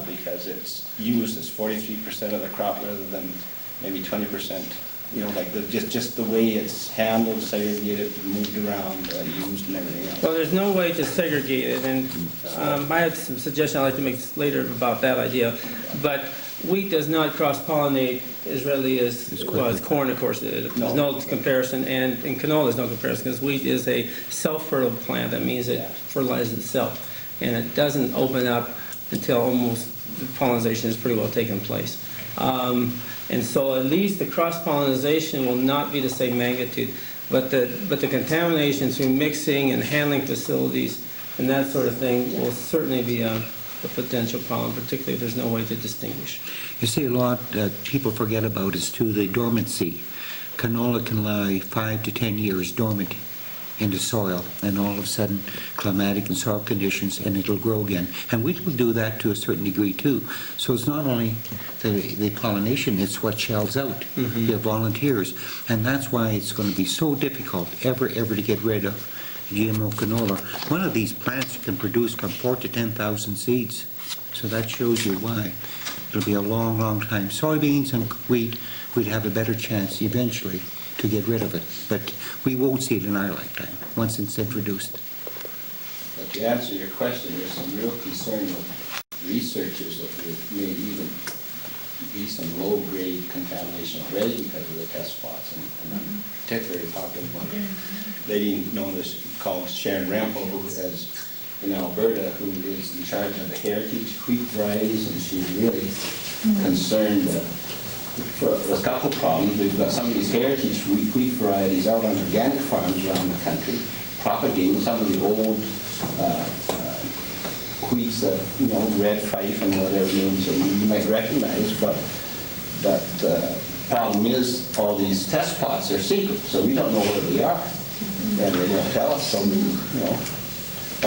because it's used as 43% of the crop rather than maybe 20%. You know, like just the way it's handled, segregated, moved around, used, and everything else. Well, there's no way to segregate it, and I have some suggestions I'd like to make later about that idea. But wheat does not cross-pollinate as readily as corn, of course. There's no comparison, and in canola there's no comparison because wheat is a self-fertile plant. That means it fertilizes itself, and it doesn't open up until almost the pollination has pretty well taken place. And so at least the cross-pollination will not be the same magnitude, but the contamination through mixing and handling facilities and that sort of thing will certainly be a potential problem, particularly if there's no way to distinguish. You see, a lot people forget about is too the dormancy. Canola can lie 5 to 10 years dormant in the soil, and all of a sudden climatic and soil conditions, and it'll grow again. And wheat will do that to a certain degree too. So it's not only the pollination, it's what shells out. You have volunteers, and that's why it's going to be so difficult ever to get rid of GMO canola. One of these plants can produce from 4,000 to 10,000 seeds, so that shows you why. It'll be a long time. Soybeans and wheat, we'd have a better chance eventually to get rid of it, but we won't see it in our lifetime once it's introduced. But to answer your question, there's some real concern with researchers that there may even be some low-grade contamination already because of the test plots, and I'm particularly talking about a lady known as called Sharon Rempel, who is in Alberta, who is in charge of the heritage wheat varieties, and she's really concerned. There's a couple of problems. We've got some of these heritage wheat varieties out on organic farms around the country, propagating some of the old wheats that, you know, red fife and whatever names that you might recognize, but problem is, all these test plots are secret, so we don't know where they are. And they don't tell us, so, you know,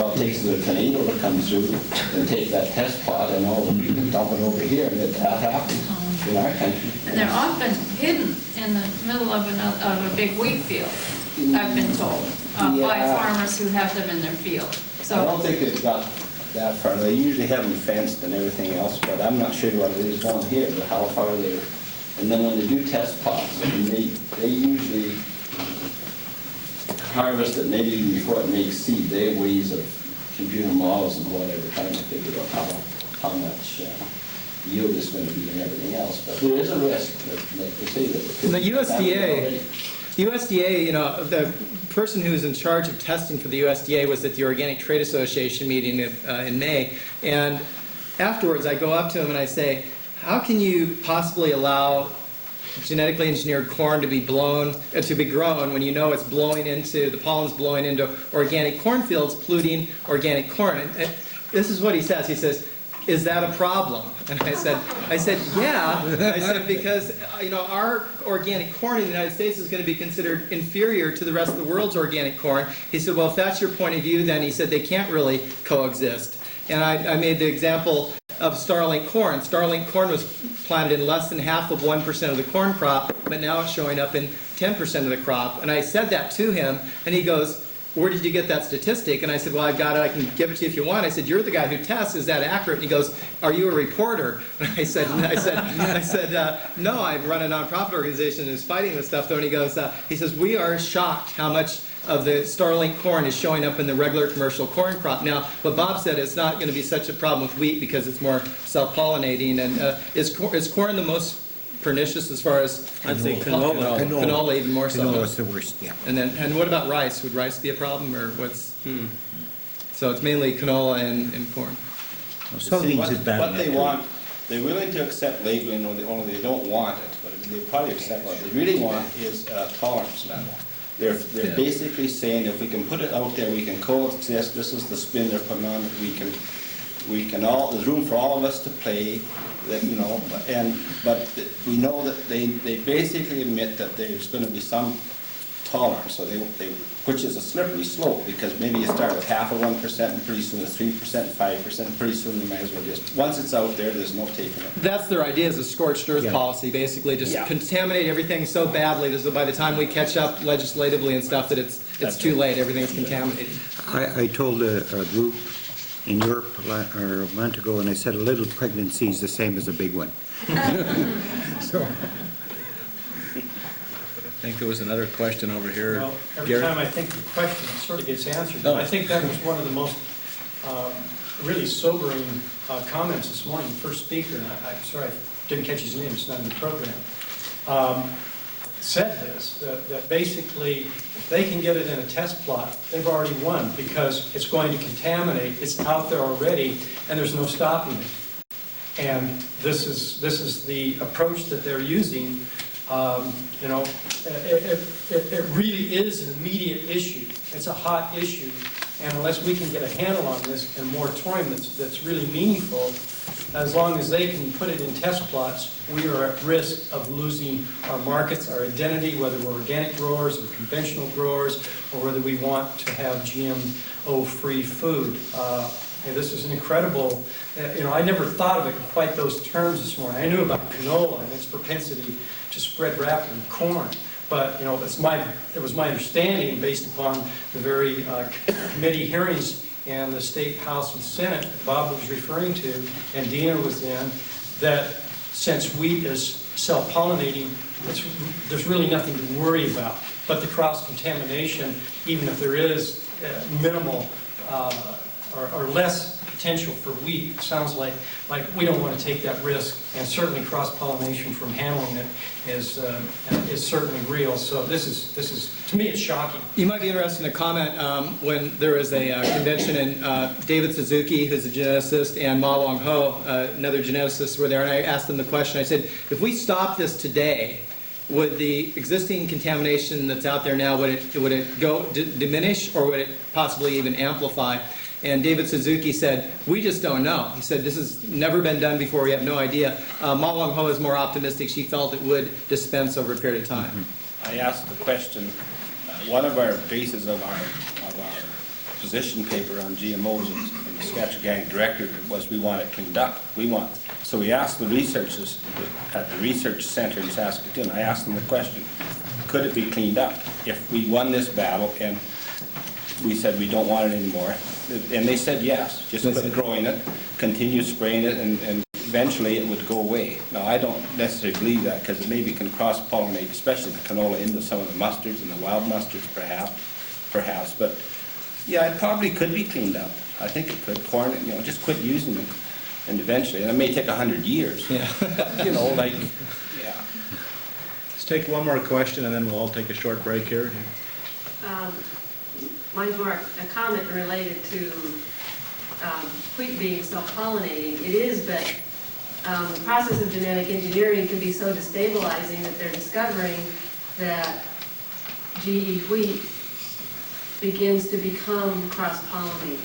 all it takes is a tornado to come through and take that test plot and all the people dump it over here, and that happens in our country. And they're often hidden in the middle of a big wheat field, I've been told, by Yeah. farmers who have them in their field. I don't So, think it's got that far. They usually have them fenced and everything else, but I'm not sure what it is down here, but how far they're. And then when they do test plots, I mean, they usually harvest it maybe even before it makes seed. They have ways of computer models and whatever, trying to figure out how much yield is going to be and everything else. But there is a risk, like they say that. In the USDA, you know, the person who was in charge of testing for the USDA was at the Organic Trade Association meeting in May, and afterwards I go up to him and I say, how can you possibly allow genetically engineered corn to be grown when you know it's blowing into, the pollen's blowing into organic cornfields, polluting organic corn? And this is what he says. He says, is that a problem? And I said, yeah. I said, because, you know, our organic corn in the United States is going to be considered inferior to the rest of the world's organic corn. He said, well, if that's your point of view, then he said they can't really coexist. And I made the example of starlink corn. Starlink corn was planted in less than half of 1% of the corn crop, but now it's showing up in 10% of the crop. And I said that to him, and he goes, where did you get that statistic? And I said, well, I've got it. I can give it to you if you want. I said, you're the guy who tests. Is that accurate? And he goes, are you a reporter? And I said, no, I run a nonprofit organization that's fighting this stuff, though. And he goes, he says, we are shocked how much of the starlink corn is showing up in the regular commercial corn crop. Now, what Bob said, it's not going to be such a problem with wheat because it's more self-pollinating. And is corn the most pernicious as far as, I'd say canola. Canola even more so. Canola is the worst, yeah. And what about rice? Would rice be a problem, or what's? So it's mainly canola and corn. Soybeans what, is bad. what they want, they're willing to accept labeling, only they don't want it, but I mean, they probably accept what they really want is a tolerance level. They're basically saying if we can put it out there, we can coexist. This is the spin they're putting on it. We can all. There's room for all of us to play. That, you know, but we know that they basically admit that there's going to be some tolerance. So they which is a slippery slope, because maybe you start with half of 1% and pretty soon it's 3%, 5%. Pretty soon you might as well just, once it's out there, there's no taking it. That's their idea, is a scorched earth policy, basically just contaminate everything so badly that by the time we catch up legislatively and stuff that it's too late, everything's contaminated. I told a group in Europe a month ago, and I said a little pregnancy is the same as a big one. So. I think there was another question over here. Well, every Gary? time I think of a question, it sort of gets answered. Oh. I think that was one of the most really sobering comments this morning. The first speaker, and I'm sorry, I didn't catch his name, it's not in the program, said this, that basically, if they can get it in a test plot, they've already won, because it's going to contaminate, it's out there already, and there's no stopping it. And this is the approach that they're using. You know, it really is an immediate issue. It's a hot issue, and unless we can get a handle on this and moratorium that's really meaningful, as long as they can put it in test plots, we are at risk of losing our markets, our identity, whether we're organic growers or conventional growers, or whether we want to have GMO-free food. And this is an incredible, you know, I never thought of it in quite those terms this morning. I knew about canola and its propensity to spread rapidly corn, but, you know, it was my understanding, based upon the very committee hearings in the State House and Senate that Bob was referring to, and Dena was in, that since wheat is self-pollinating, there's really nothing to worry about. But the cross-contamination, even if there is minimal or less potential for wheat, sounds like we don't want to take that risk, and certainly cross-pollination from handling it is certainly real. So this is to me, it's shocking. You might be interested in a comment when there was a convention, and David Suzuki, who's a geneticist, and Ma Wong Ho, another geneticist, were there, and I asked them the question. I said, if we stop this today, would the existing contamination that's out there now, would it go diminish, or would it possibly even amplify? And David Suzuki said, we just don't know. He said, this has never been done before, we have no idea. Ma Wong Ho is more optimistic. She felt it would dispense over a period of time. I asked the question, one of our bases of our position paper on GMOs in the sketch organic directive was we want it cleaned up. So we asked the researchers at the research center in Saskatoon, I asked them the question, could it be cleaned up? If we won this battle and we said we don't want it anymore, and they said yes, just quit growing it, continue spraying it, and eventually it would go away. Now, I don't necessarily believe that, because it maybe can cross-pollinate, especially the canola, into some of the mustards and the wild mustards, perhaps. But yeah, it probably could be cleaned up. I think it could. Corn, just quit using it, and eventually, and it may take 100 years. Yeah. Yeah. Let's take one more question, and then we'll all take a short break here. Mine's more a comment related to wheat being self-pollinating. It is, but the process of genetic engineering can be so destabilizing that they're discovering that GE wheat begins to become cross-pollinating.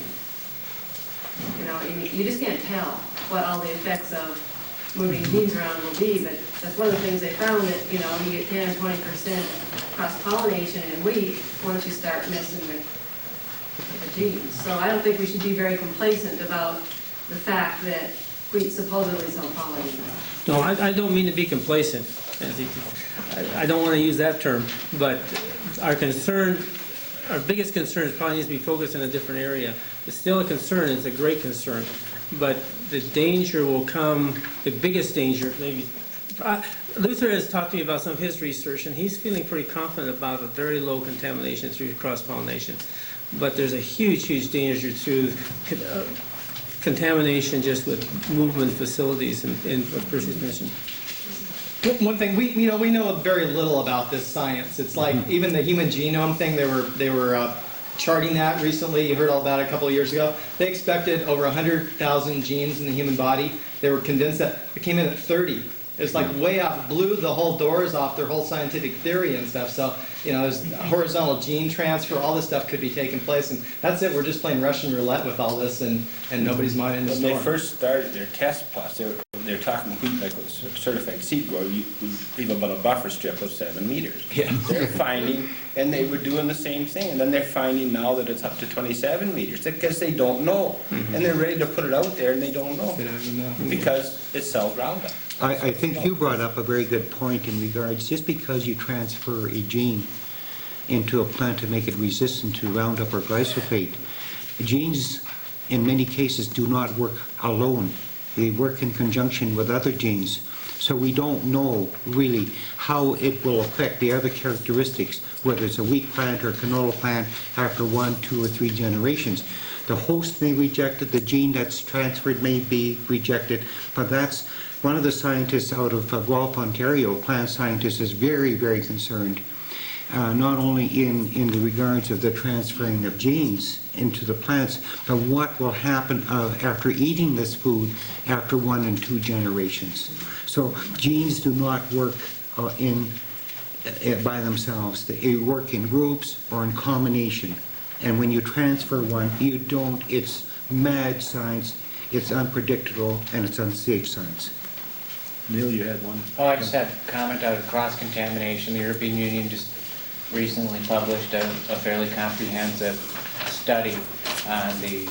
You just can't tell what all the effects of moving genes around will be, but that's one of the things they found, that you get 10 or 20% cross-pollination in wheat once you start messing with the genes. So I don't think we should be very complacent about the fact that wheat supposedly self-pollinating. No, I don't mean to be complacent. I don't want to use that term, but our biggest concern probably needs to be focused in a different area. It's still a concern, it's a great concern, but the danger will come, the biggest danger, maybe. Luther has talked to me about some of his research, and he's feeling pretty confident about a very low contamination through cross-pollination. But there's a huge, huge danger through contamination just with movement facilities and what Percy's mentioned. One thing, we know very little about this science. It's like even the human genome thing, they were charting that recently. You heard all about it a couple of years ago. They expected over 100,000 genes in the human body. They were convinced that it came in at 30. It's like way off, blew the whole doors off their whole scientific theory and stuff. So, there's horizontal gene transfer, all this stuff could be taking place. And that's it, we're just playing Russian roulette with all this, and nobody's mind in the storm. When they first started their test plots, they're talking wheat like a certified seed grower, you leave about a buffer strip of 7 meters. Yeah. They're finding, and they were doing the same thing, and then they're finding now that it's up to 27 meters, because they don't know. Mm-hmm. And they're ready to put it out there, and they don't know. They don't even know. Because it sells Roundup. I think you brought up a very good point in regards, just because you transfer a gene into a plant to make it resistant to Roundup or glyphosate, genes in many cases do not work alone. They work in conjunction with other genes. So we don't know really how it will affect the other characteristics, whether it's a wheat plant or a canola plant, after 1, 2, or 3 generations. The host may reject it, the gene that's transferred may be rejected, but that's one of the scientists out of Guelph, Ontario, plant scientist, is very, very concerned, not only in the regards of the transferring of genes into the plants, but what will happen after eating this food after 1 and 2 generations. So genes do not work by themselves. They work in groups or in combination. And when you transfer one, you don't. It's mad science, it's unpredictable, and it's unsafe science. Neil, you had one? Oh, I just had a comment out of cross-contamination. The European Union just recently published a fairly comprehensive study on the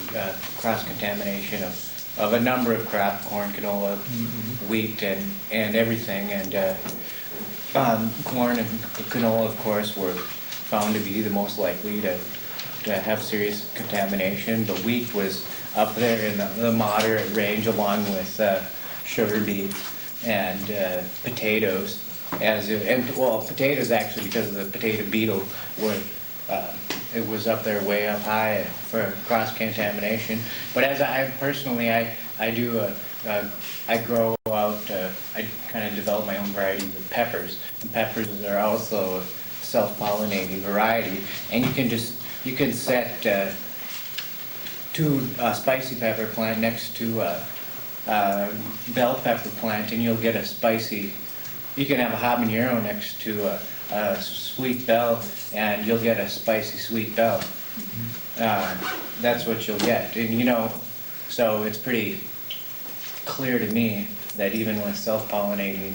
cross-contamination of a number of crops, corn, canola, wheat, and everything. And corn and canola, of course, were found to be the most likely to have serious contamination, but wheat was up there in the moderate range, along with sugar beets and potatoes. Potatoes actually, because of the potato beetle, it was up there way up high for cross-contamination. But as I personally, I grow out, I kind of develop my own varieties of peppers, and peppers are also a self-pollinating variety, and you can set 2 spicy pepper plant next to a bell pepper plant, and you'll get a spicy you can have a habanero next to a sweet bell, and you'll get a spicy sweet bell. That's what you'll get. And so it's pretty clear to me that even with self-pollinating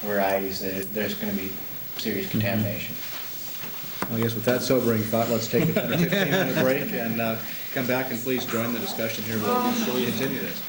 varieties, that there's going to be serious contamination. I guess with that sobering thought, let's take a 15-minute break and come back and please join the discussion here. We'll continue this.